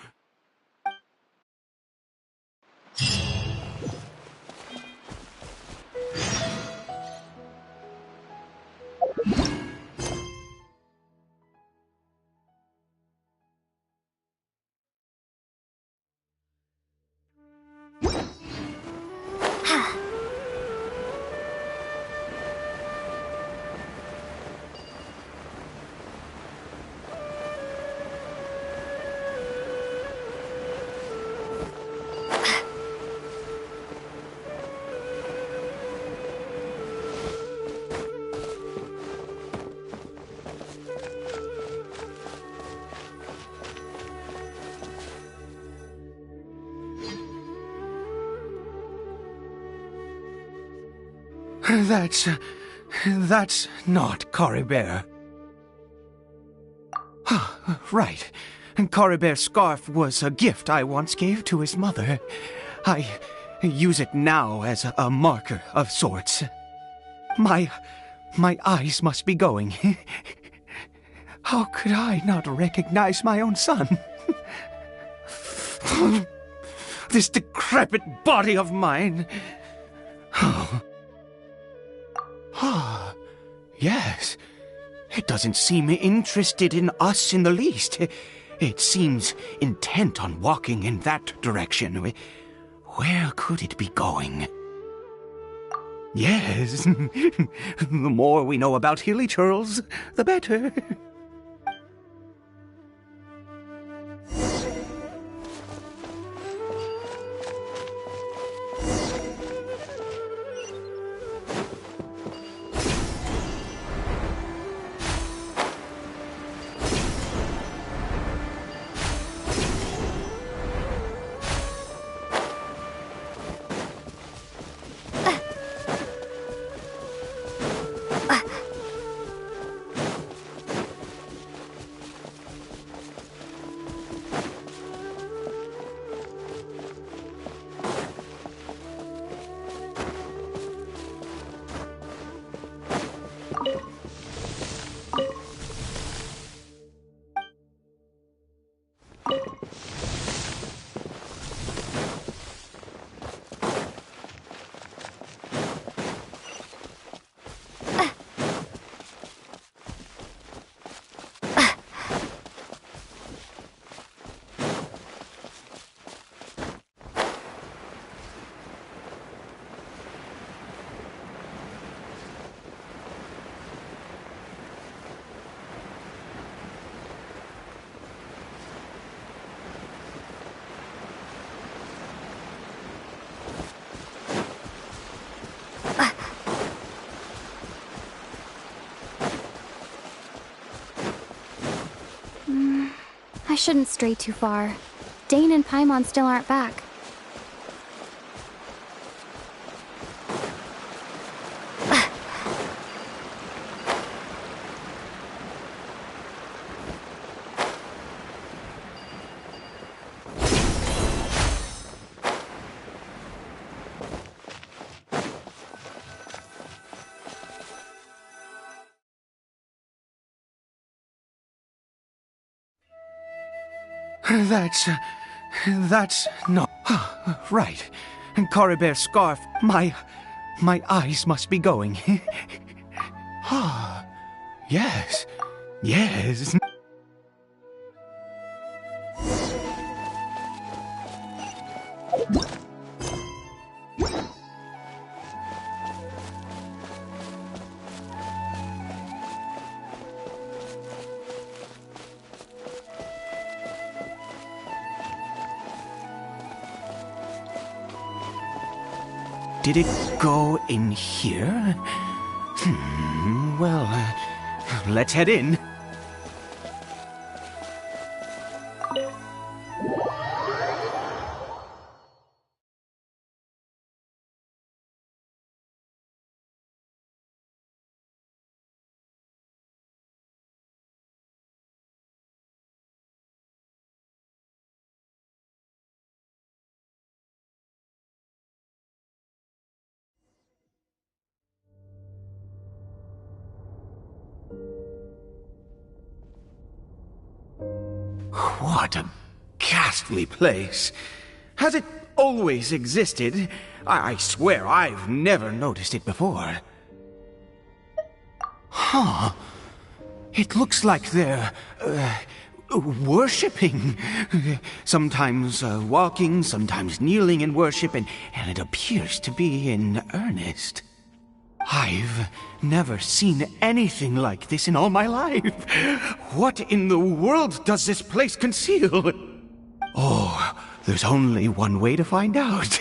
That's not Caribert. Right. Caribert's scarf was a gift I once gave to his mother. I use it now as a marker of sorts. My eyes must be going. How could I not recognize my own son? This decrepit body of mine. Yes. It doesn't seem interested in us in the least. It seems intent on walking in that direction. Where could it be going? Yes. The more we know about Hilly Churls, the better. I shouldn't stray too far. Dane and Paimon still aren't back. That's not... Right. Caribert's scarf. My eyes must be going. Yes. Yes. Did it go in here? Well, let's head in. What a ghastly place. Has it always existed? I swear I've never noticed it before. Huh. It looks like they're, worshipping. Sometimes walking, sometimes kneeling in worship, and it appears to be in earnest. I've never seen anything like this in all my life. What in the world does this place conceal? Oh, there's only one way to find out.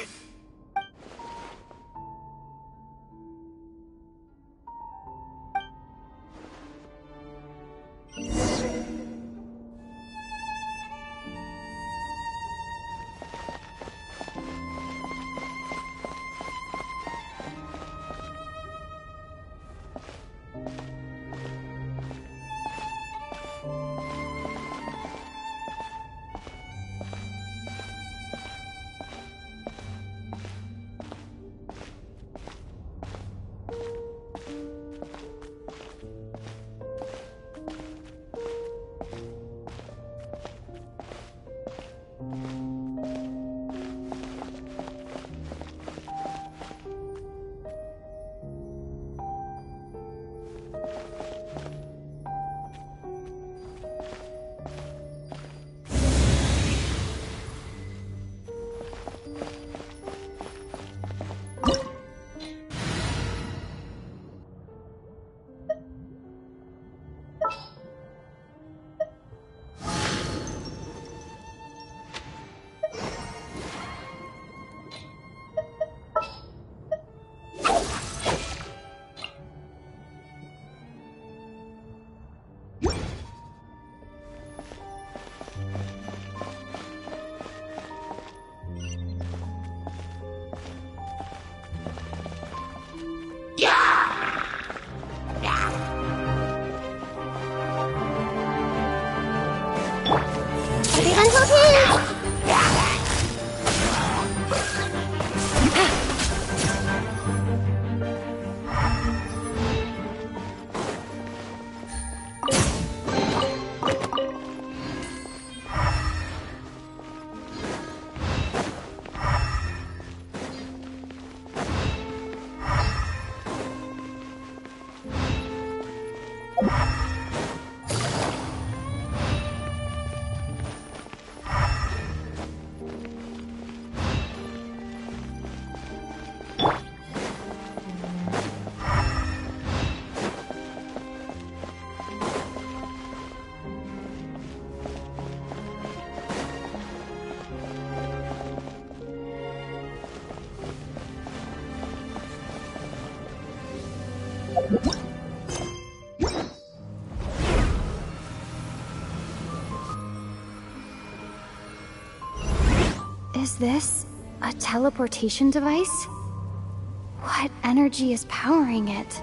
Everyone hold hands! Is this a teleportation device? What energy is powering it?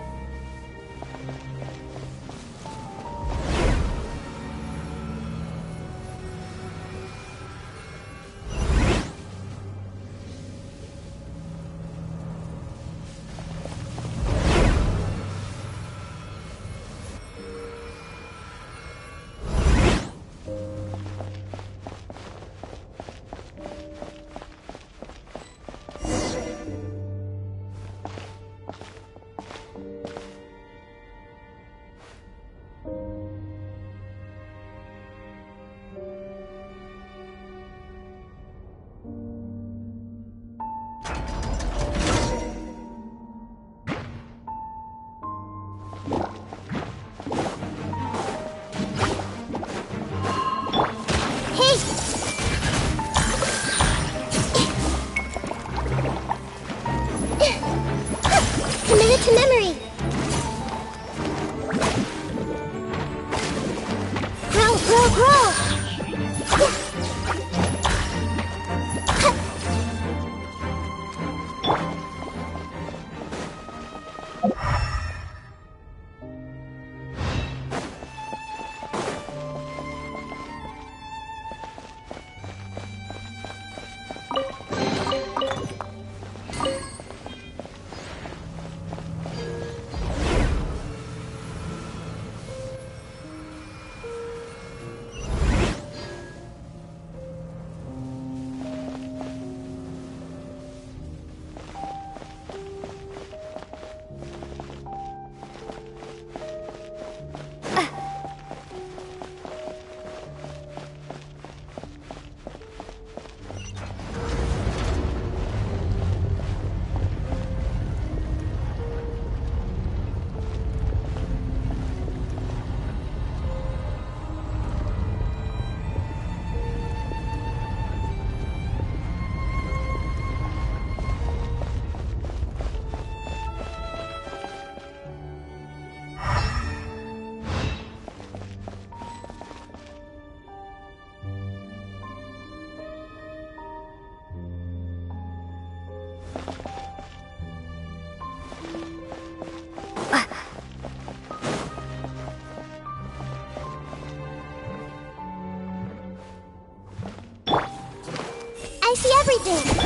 everything!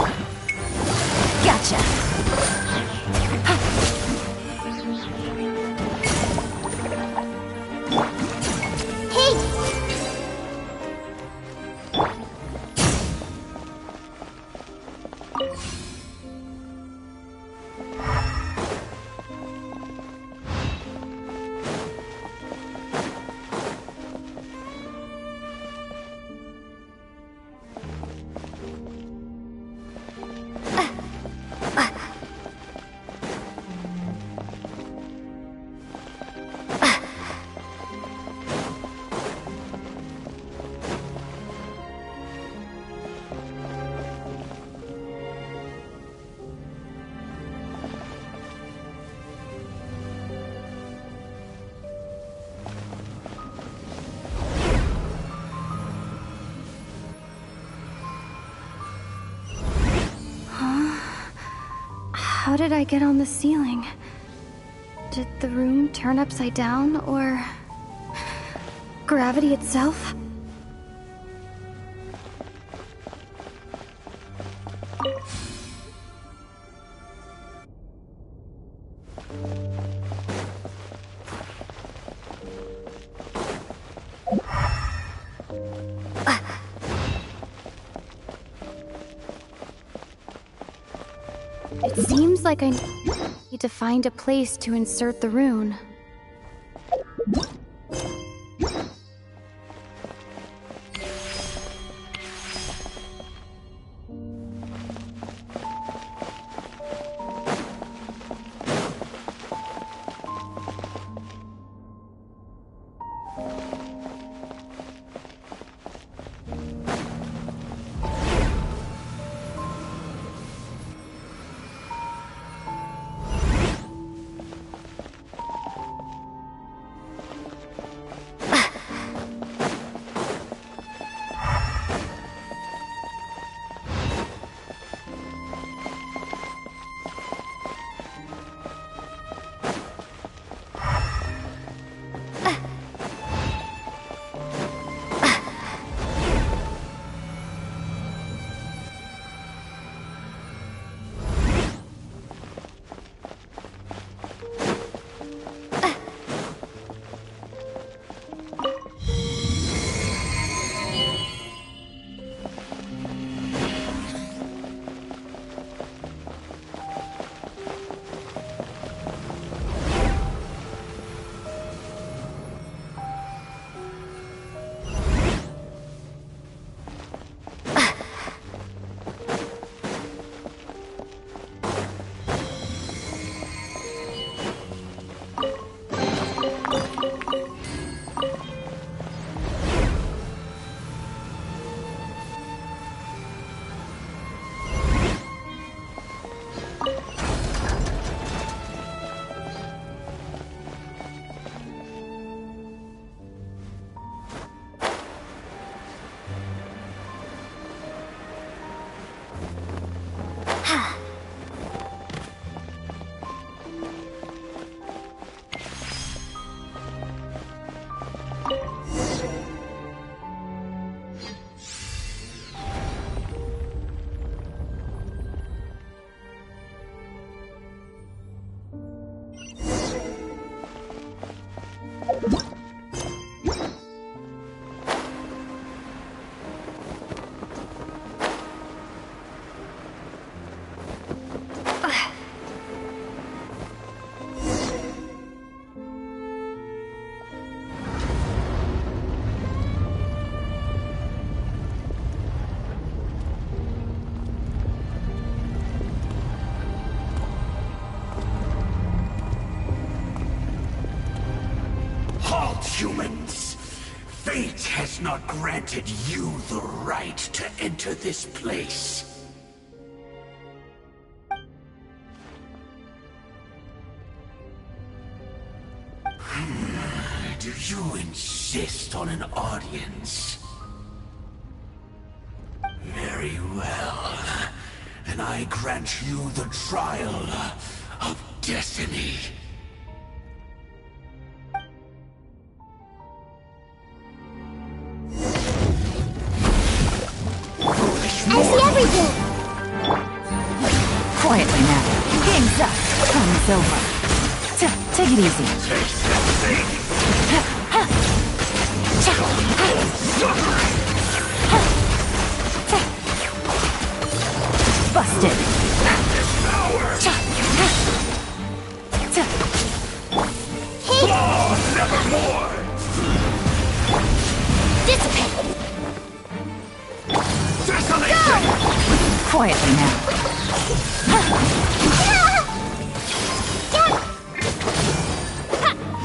Gotcha. Hey! How did I get on the ceiling? Did the room turn upside down, or gravity itself? It seems like I need to find a place to insert the rune. Humans, fate has not granted you the right to enter this place. Do you insist on an audience? Very well. Then I grant you the trial of destiny. I see everything! Time's over. Take it easy. Busted. Nevermore! Dissipate! Desolation! Quietly now.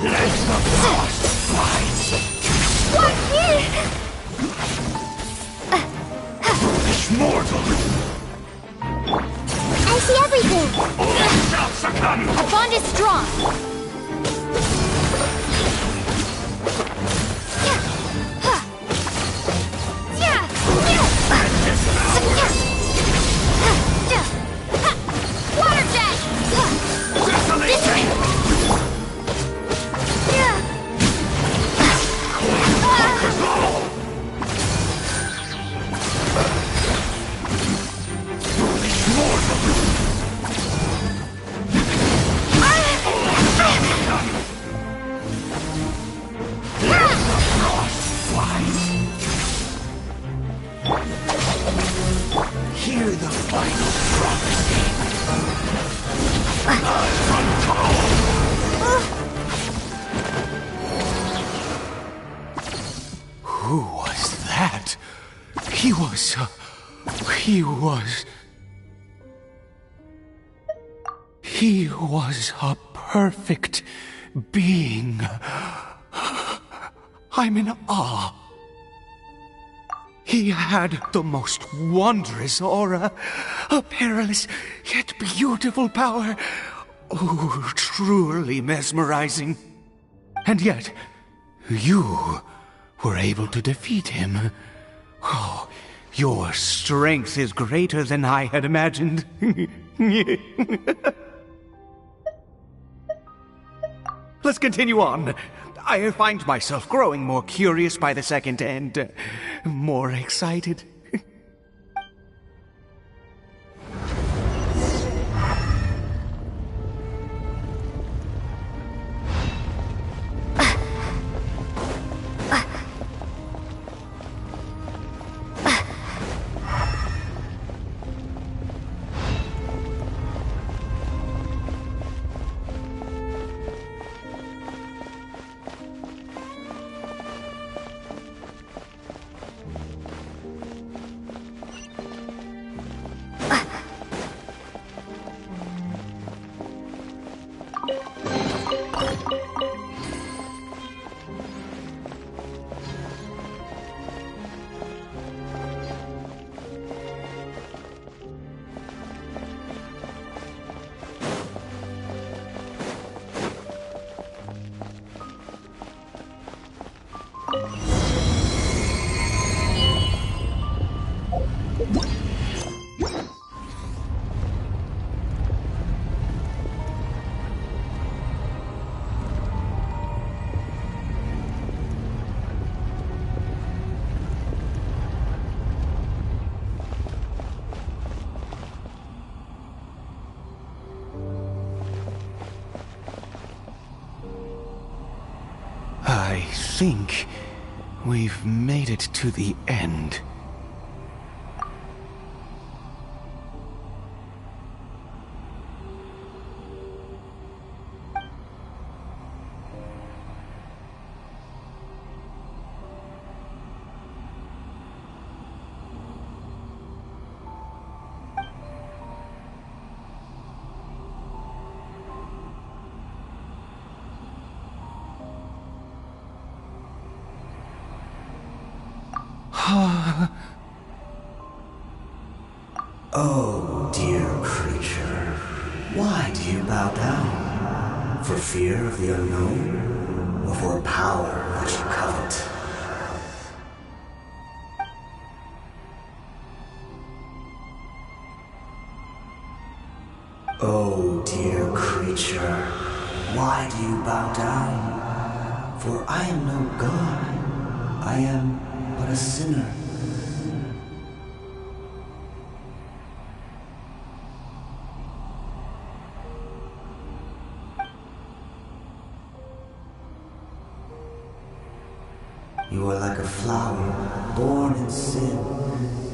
Let the frost fight! Foolish mortal! I see everything! All shall succumb! Our bond is strong! Water jet! Desolation! Conquers all! Foolish mortal! All shall succumb! Let the frost fight! Hear the final prophecy. Who was that? He was a perfect being. I'm in awe. He had the most wondrous aura, a perilous yet beautiful power. Oh, truly mesmerizing. And yet, you were able to defeat him. Oh, your strength is greater than I had imagined. Let's continue on. I find myself growing more curious by the second and more excited. I think we've made it to the end. Oh, dear creature, why do you bow down? For fear of the unknown, or for power that you covet? Oh, dear creature, why do you bow down? For I am no god, I am but a sinner. You are like a flower, born in sin,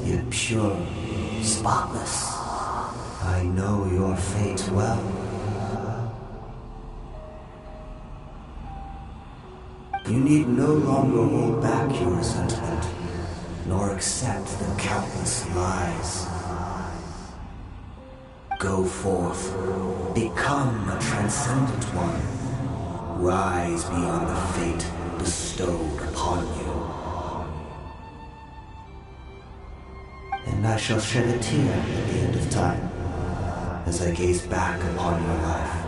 yet pure, spotless. I know your fate well. You need no longer hold back your resentment, nor accept the countless lies. Go forth, become a transcendent one. Rise beyond the fate bestowed upon you. And I shall shed a tear at the end of time, as I gaze back upon your life.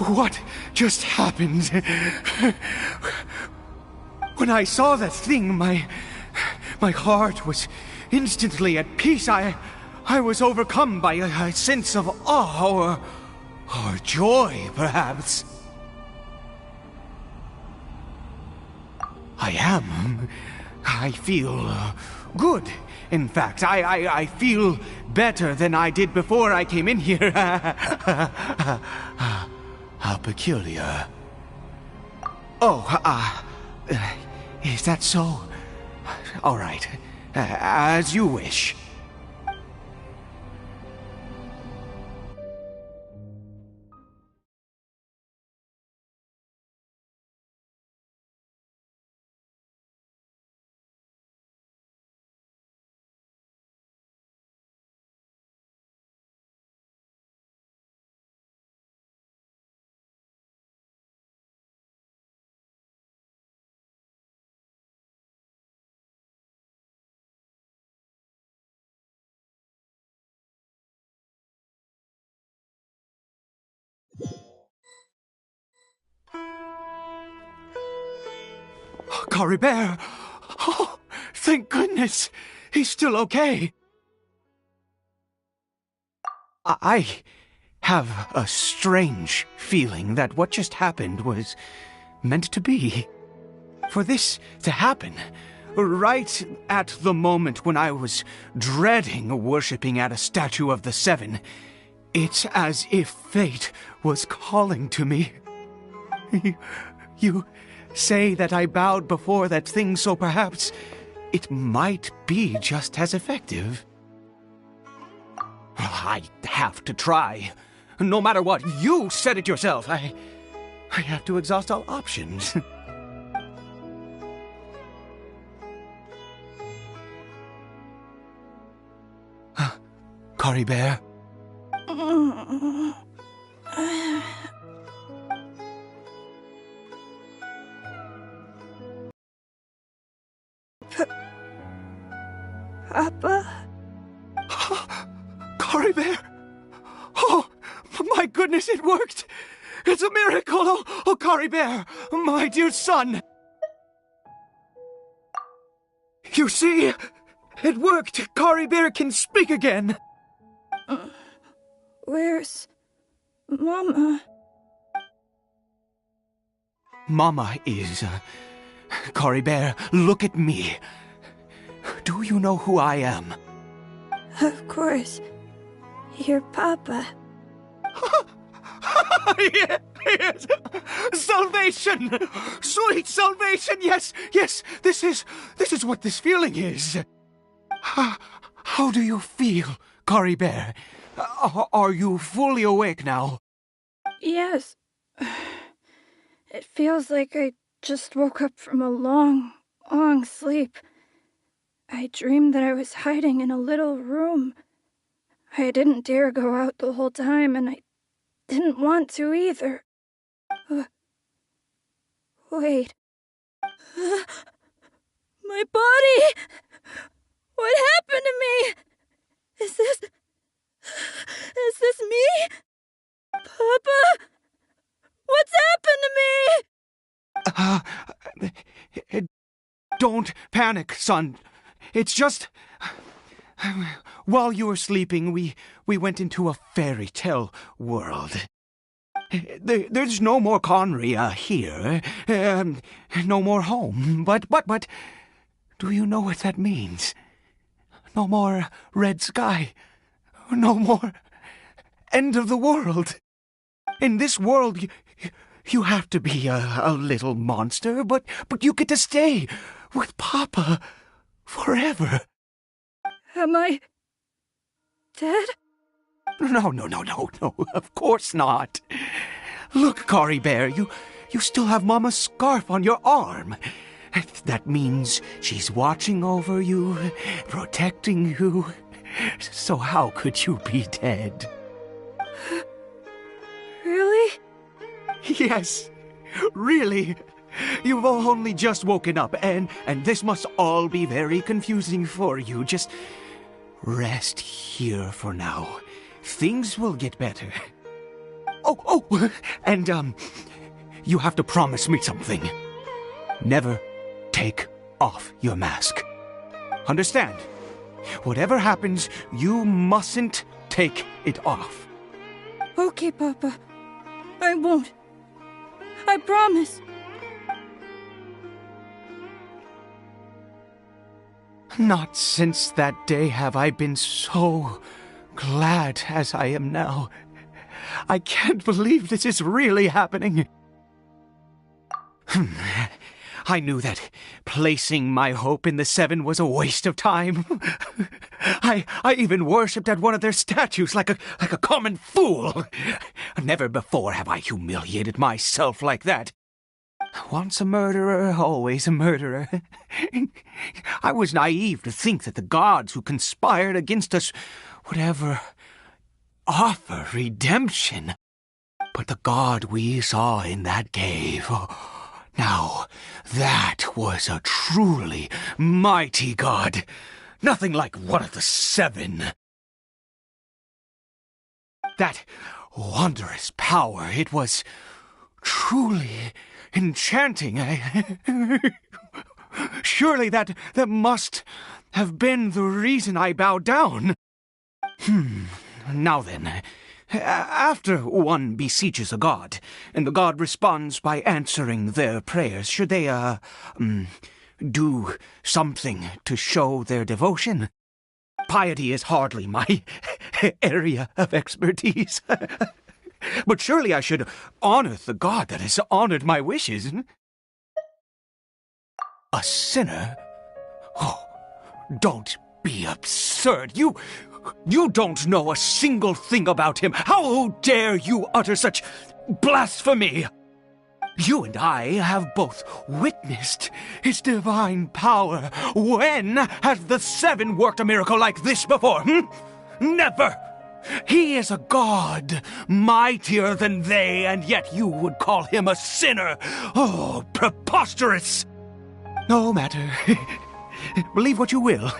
What just happened? When I saw that thing, my heart was instantly at peace. I was overcome by a sense of awe or joy, perhaps. I feel good. In fact, I feel better than I did before I came in here. How peculiar. Oh, is that so? All right, as you wish. Caribert! Oh, thank goodness! He's still okay! I have a strange feeling that what just happened was meant to be. For this to happen, right at the moment when I was dreading worshipping at a statue of the Seven, it's as if fate was calling to me. You say that I bowed before that thing, so perhaps it might be just as effective. I have to try. No matter what, you said it yourself. I have to exhaust all options. Caribert? Papa? Caribert! Oh, my goodness, it worked! It's a miracle! Oh, Caribert, my dear son! You see? It worked! Caribert can speak again! Where's Mama? Mama is... Caribert, look at me. Do you know who I am? Of course. Your Papa. Yes! Salvation! Sweet salvation! Yes, yes! This is what this feeling is. How do you feel, Caribert? Are you fully awake now? Yes. It feels like I just woke up from a long, long sleep. I dreamed that I was hiding in a little room. I didn't dare go out the whole time, and I didn't want to either. Wait. My body! What happened to me? Is this me? Papa? What's happened to me? don't panic, son. It's just... While you were sleeping, we went into a fairy tale world. There's no more Conria here. No more home. But, do you know what that means? No more red sky. No more end of the world. In this world, you have to be a little monster, but you get to stay with Papa forever. Am I dead? No, of course not. Look, Caribert, you still have Mama's scarf on your arm. That means she's watching over you, protecting you. So how could you be dead? Really? Yes, really. You've only just woken up, and this must all be very confusing for you. Just rest here for now. Things will get better. Oh, and, you have to promise me something. Never take off your mask. Understand? Whatever happens, you mustn't take it off. Okay, Papa. I won't. I promise. Not since that day have I been so glad as I am now. I can't believe this is really happening. I knew that placing my hope in the Seven was a waste of time. I even worshipped at one of their statues like a common fool. Never before have I humiliated myself like that. Once a murderer, always a murderer. I was naive to think that the gods who conspired against us would ever offer redemption. But the God we saw in that cave, now that was a truly mighty God. Nothing like one of the Seven. That wondrous power, it was truly enchanting. Surely that must have been the reason I bowed down. Now then, after one beseeches a god, and the god responds by answering their prayers, should they, do something to show their devotion? Piety is hardly my area of expertise. But surely I should honor the God that has honored my wishes. A sinner? Oh, don't be absurd. You don't know a single thing about him. How dare you utter such blasphemy? You and I have both witnessed his divine power. When has the Seven worked a miracle like this before? Never! He is a god, mightier than they, and yet you would call him a sinner. Oh, preposterous! No matter. Believe what you will.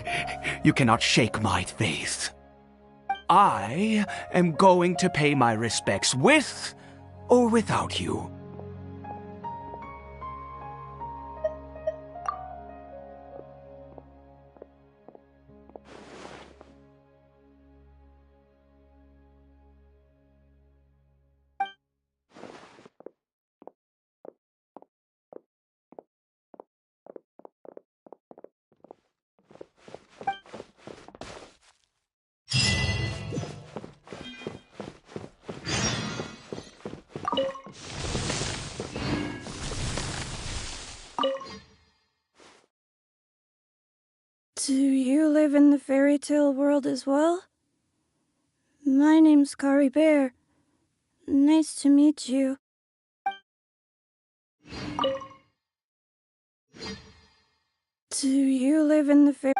You cannot shake my faith. I am going to pay my respects with or without you. Do you live in the fairy tale world as well? My name's Caribert. Nice to meet you. Do you live in the fairy...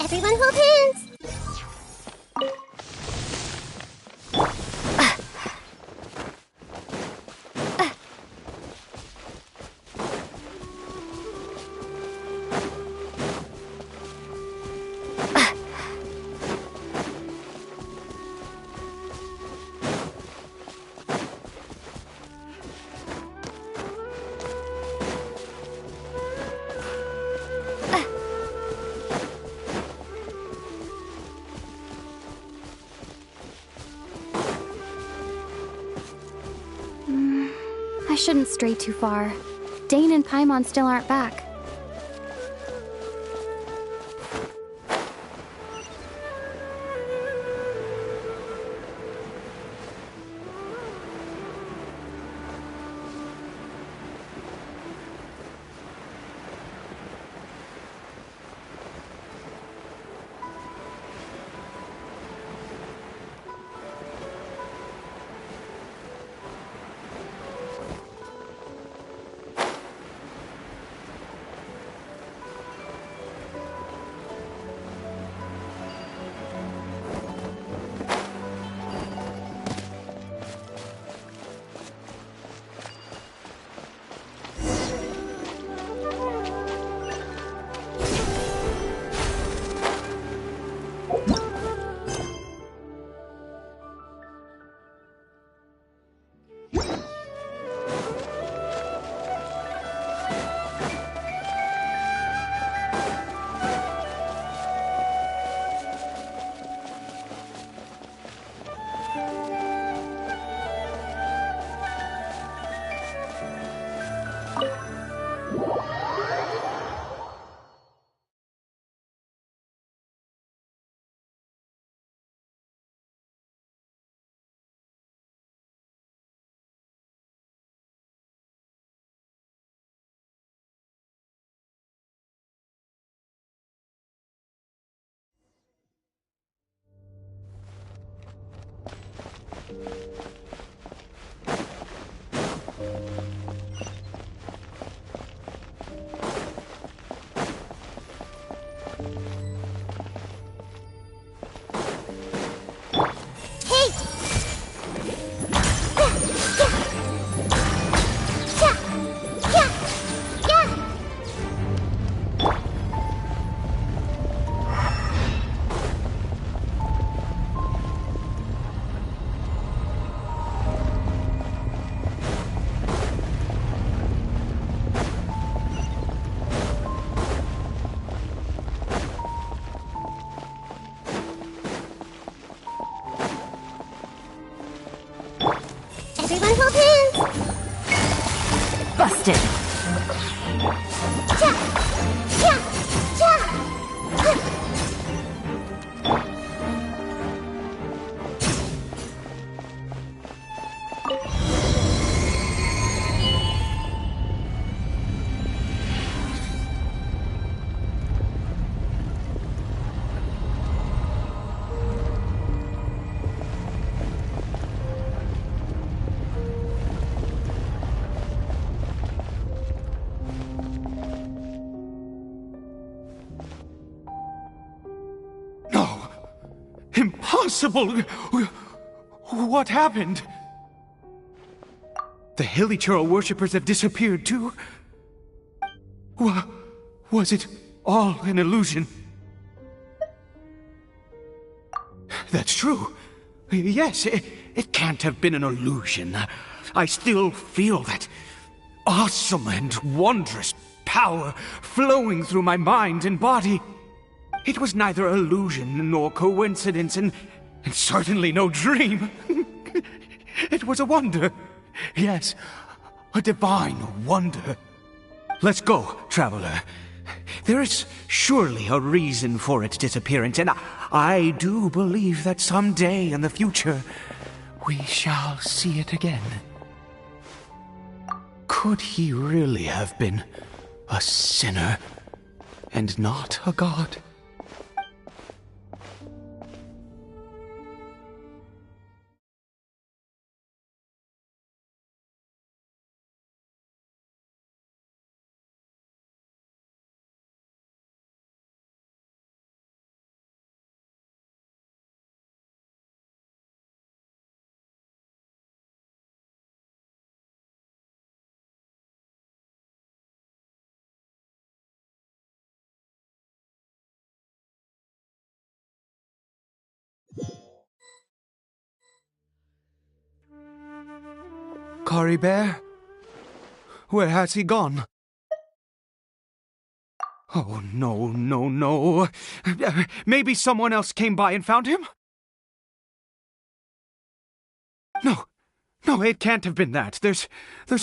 Everyone hold hands. shouldn't stray too far. Dane and Paimon still aren't back. Everyone hold hands! Busted! Cha! Cha! Cha! Impossible! What happened? The Hilichurl worshippers have disappeared too? Was it all an illusion? That's true. Yes, it can't have been an illusion. I still feel that awesome and wondrous power flowing through my mind and body. It was neither illusion nor coincidence, and certainly no dream. It was a wonder. Yes, a divine wonder. Let's go, traveler. There is surely a reason for its disappearance, and I do believe that someday in the future, we shall see it again. Could he really have been a sinner and not a god? Caribert? Where has he gone? Oh, no. Maybe someone else came by and found him? No, it can't have been that. There's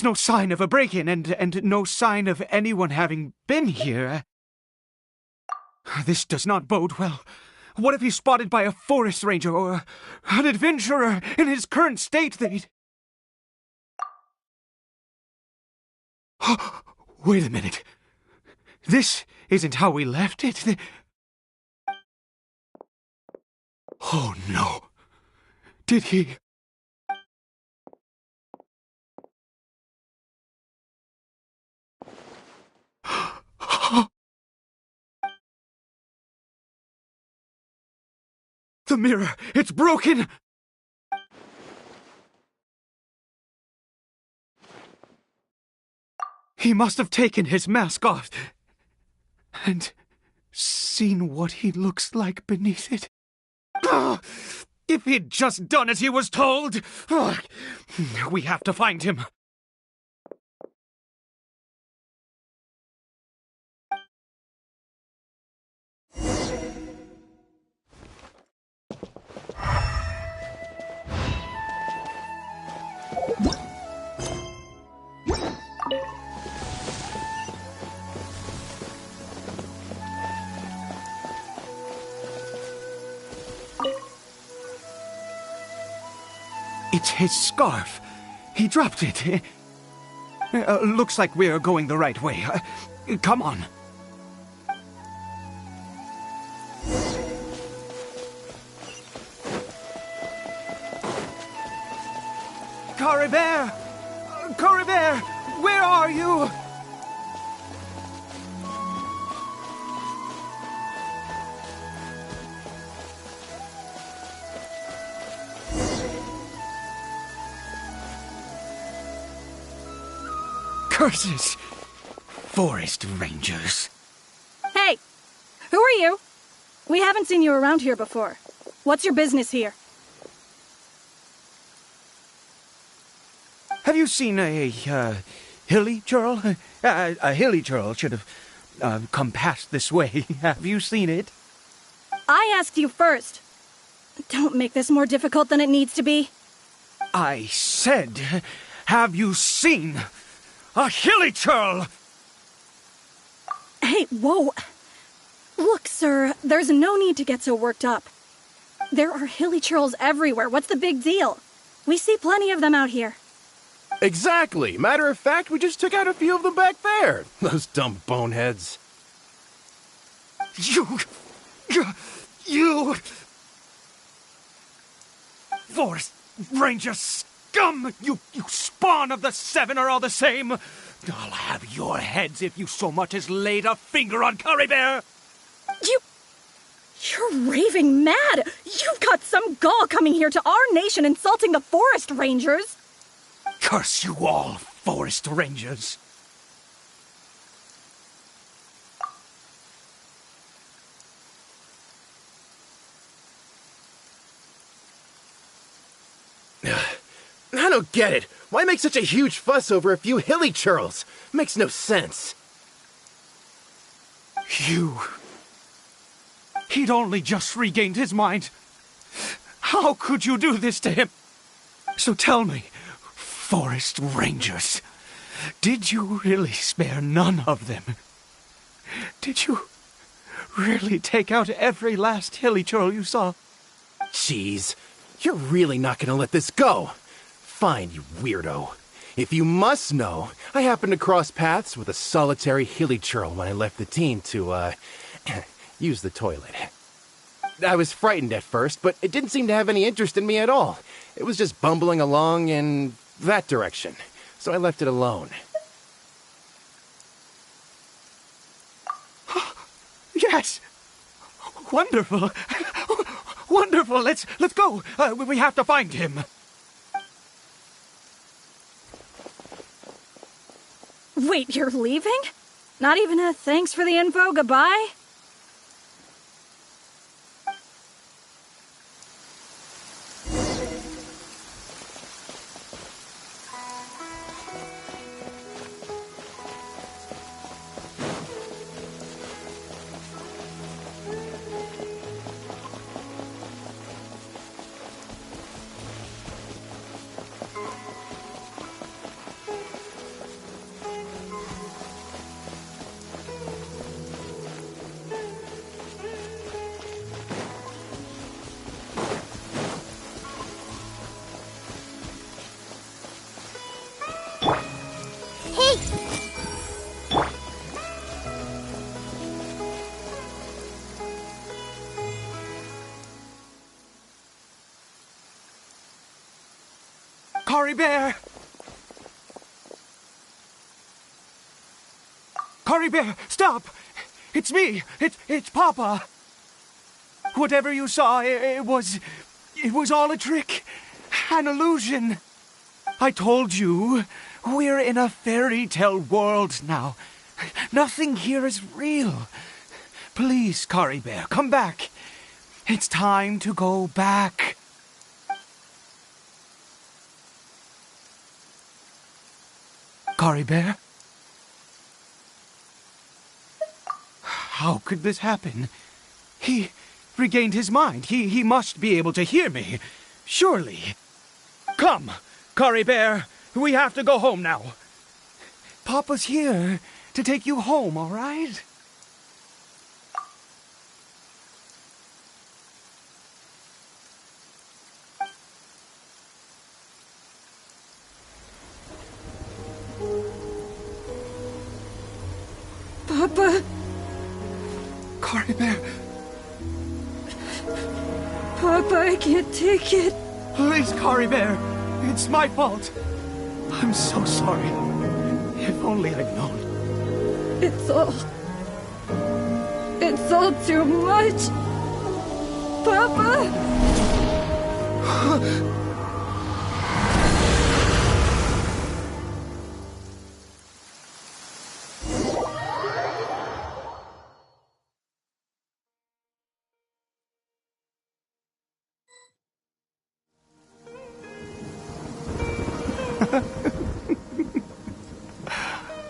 no sign of a break-in and no sign of anyone having been here. This does not bode well. What if he's spotted by a forest ranger or an adventurer in his current state? Wait a minute. This isn't how we left it. Oh no. Did he... The mirror! It's broken! He must have taken his mask off and seen what he looks like beneath it. If he'd just done as he was told! We have to find him. It's his scarf. He dropped it. Looks like we're going the right way. Come on. Caribert! Caribert! Where are you? Curses! Forest rangers. Hey! Who are you? We haven't seen you around here before. What's your business here? Have you seen a hilly churl? A hilly churl should have come past this way. Have you seen it? I asked you first. Don't make this more difficult than it needs to be. I said, have you seen a hilly churl? Hey, whoa. Look, sir, there's no need to get so worked up. There are hilly churls everywhere. What's the big deal? We see plenty of them out here. Exactly. Matter of fact, we just took out a few of them back there. Those dumb boneheads. You... Forest Ranger scum! You spawn of the Seven are all the same! I'll have your heads if you so much as laid a finger on Caribert! You're raving mad! You've got some gall coming here to our nation insulting the Forest Rangers! Curse you all, Forest Rangers! I don't get it. Why make such a huge fuss over a few hilly churls? Makes no sense. He'd only just regained his mind. How could you do this to him? So tell me, Forest Rangers, did you really spare none of them? Did you really take out every last hilly churl you saw? Jeez, you're really not gonna let this go. Fine, you weirdo. If you must know, I happened to cross paths with a solitary hilly churl when I left the team to, use the toilet. I was frightened at first, but it didn't seem to have any interest in me at all. It was just bumbling along in that direction, so I left it alone. Yes! Wonderful! Wonderful! Let's go! We have to find him! Wait, you're leaving? Not even a thanks for the info, goodbye? Caribert! Caribert, stop! It's me! It's Papa! Whatever you saw, it was all a trick. An illusion. I told you, we're in a fairy tale world now. Nothing here is real. Please, Caribert, come back. It's time to go back. Caribert? How could this happen? He regained his mind. He must be able to hear me. Surely. Come, Caribert. We have to go home now. Papa's here to take you home, all right? Papa. Caribert. Papa, I can't take it. Please, Caribert. It's my fault. I'm so sorry. If only I'd known. It's all too much. Papa!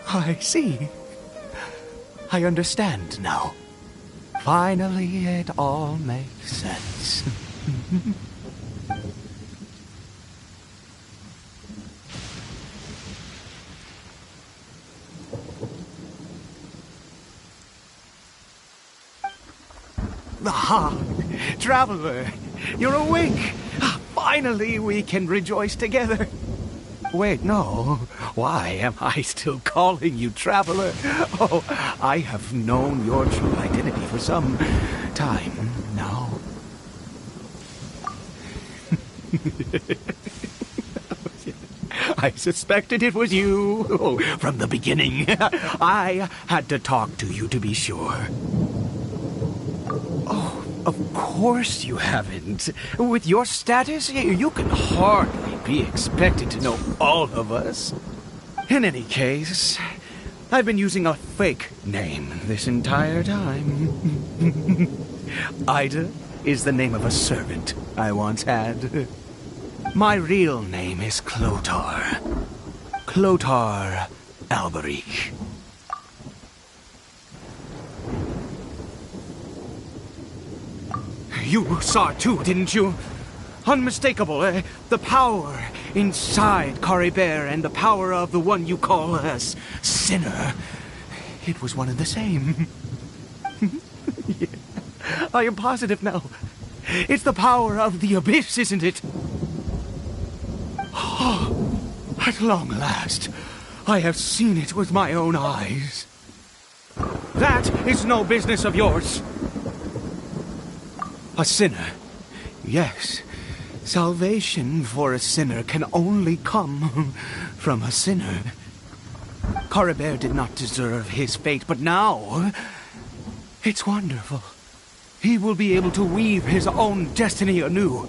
I see. I understand now. Finally, it all makes sense. Aha! Traveler, you're awake! Finally, we can rejoice together. Wait, no. Why am I still calling you Traveler? Oh, I have known your true identity for some time now. I suspected it was you. Oh, from the beginning. I had to talk to you to be sure. Oh, of course you haven't. With your status, you can hardly be expected to know all of us. In any case, I've been using a fake name this entire time. Ida is the name of a servant I once had. My real name is Clotar. Clotar Alberic. You saw it too, didn't you? Unmistakable, the power inside Caribert and the power of the one you call a sinner. It was one and the same. Yeah, I am positive now. It's the power of the abyss, isn't it? Oh, at long last, I have seen it with my own eyes. That is no business of yours. A sinner, yes. Salvation for a sinner can only come from a sinner. Caribert did not deserve his fate, but now it's wonderful. He will be able to weave his own destiny anew.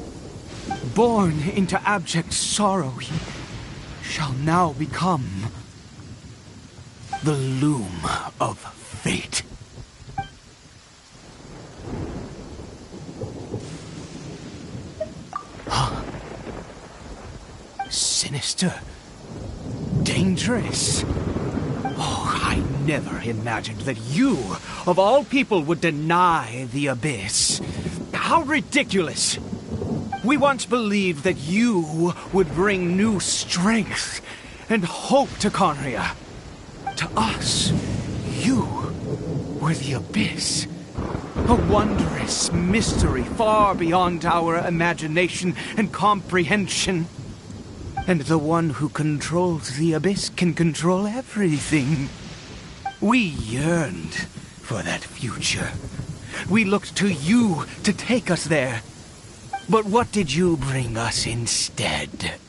Born into abject sorrow, he shall now become the loom of fate. Sinister. Dangerous. Oh, I never imagined that you, of all people, would deny the abyss. How ridiculous. We once believed that you would bring new strength and hope to Conria. To us, you were the abyss. A wondrous mystery far beyond our imagination and comprehension. And the one who controls the abyss can control everything. We yearned for that future. We looked to you to take us there. But what did you bring us instead?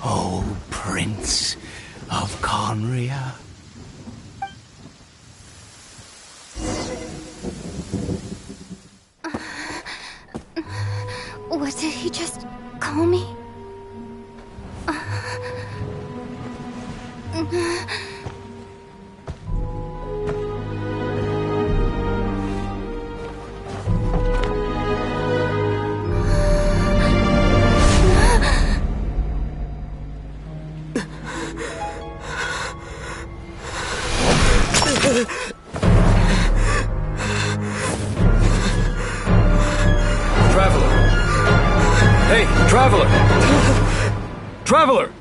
O Prince of Conria. What did he just call me? Traveler! Hey, Traveler! Traveler!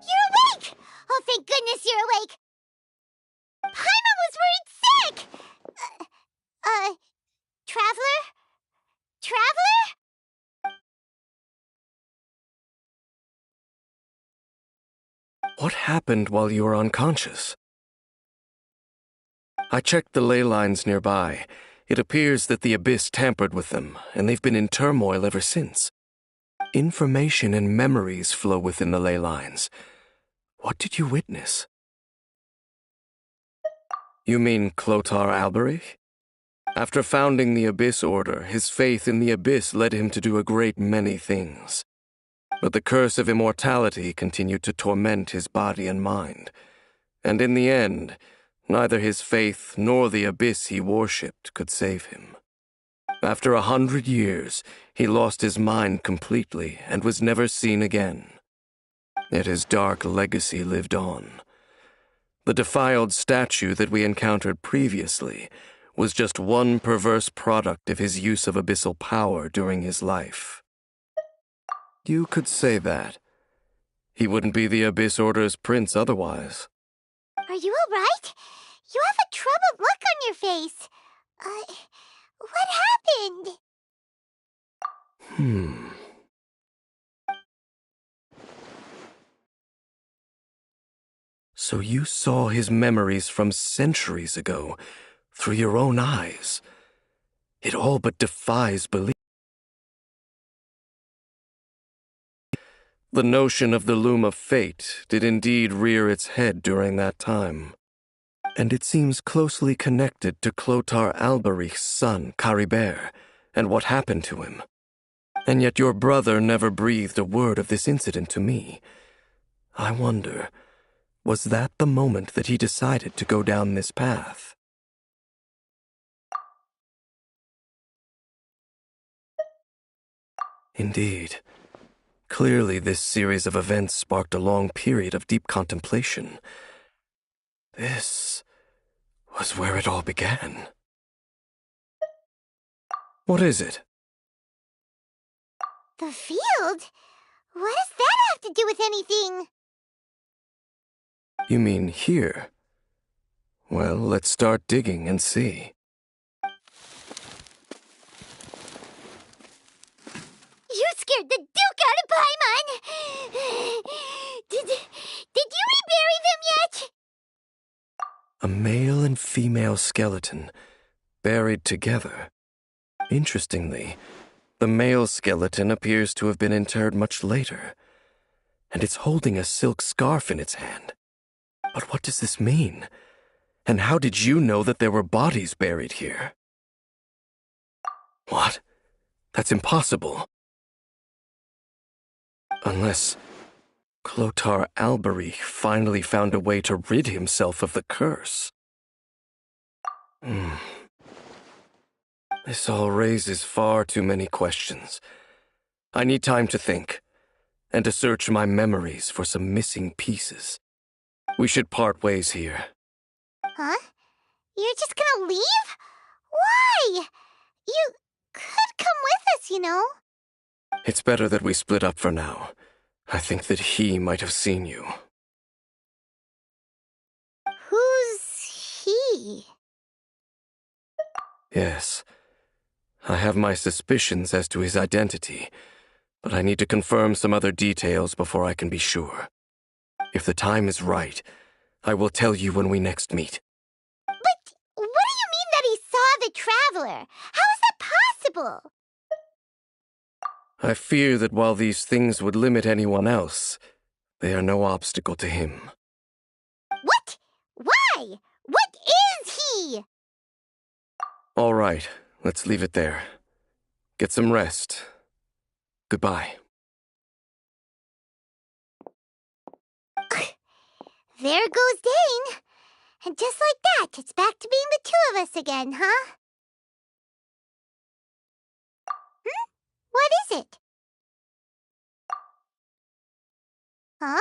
You're awake! Oh, thank goodness you're awake! Paimon was worried sick! Traveler? Traveler? What happened while you were unconscious? I checked the ley lines nearby. It appears that the Abyss tampered with them, and they've been in turmoil ever since. Information and memories flow within the ley lines. What did you witness? You mean Clotar Alberich? After founding the Abyss Order, his faith in the Abyss led him to do a great many things. But the curse of immortality continued to torment his body and mind. And in the end, neither his faith nor the Abyss he worshipped could save him. After 100 years, he lost his mind completely and was never seen again. Yet his dark legacy lived on. The defiled statue that we encountered previously was just one perverse product of his use of abyssal power during his life. You could say that. He wouldn't be the Abyss Order's prince otherwise. Are you alright? You have a troubled look on your face. What happened? So you saw his memories from centuries ago through your own eyes. It all but defies belief. The notion of the loom of fate did indeed rear its head during that time. And it seems closely connected to Clotar Alberich's son, Caribert, and what happened to him. And yet your brother never breathed a word of this incident to me. I wonder, was that the moment that he decided to go down this path? Indeed. Clearly, this series of events sparked a long period of deep contemplation. This was where it all began. What is it? The field? What does that have to do with anything? You mean here? Well, let's start digging and see. You scared the Duke out of Paimon! Did you rebury them yet? A male and female skeleton, buried together. Interestingly, the male skeleton appears to have been interred much later, and it's holding a silk scarf in its hand. But what does this mean? And how did you know that there were bodies buried here? What? That's impossible. Unless Clotar Alberich finally found a way to rid himself of the curse. This all raises far too many questions. I need time to think, and to search my memories for some missing pieces. We should part ways here. Huh? You're just gonna leave? Why? You could come with us, you know. It's better that we split up for now. I think that he might have seen you. Who's he? Yes. I have my suspicions as to his identity, but I need to confirm some other details before I can be sure. If the time is right, I will tell you when we next meet. But what do you mean that he saw the Traveler? How is that possible? I fear that while these things would limit anyone else, they are no obstacle to him. What? Why? What is he? All right, let's leave it there. Get some rest. Goodbye. There goes Dane. And just like that, it's back to being the two of us again, huh? What is it? Huh?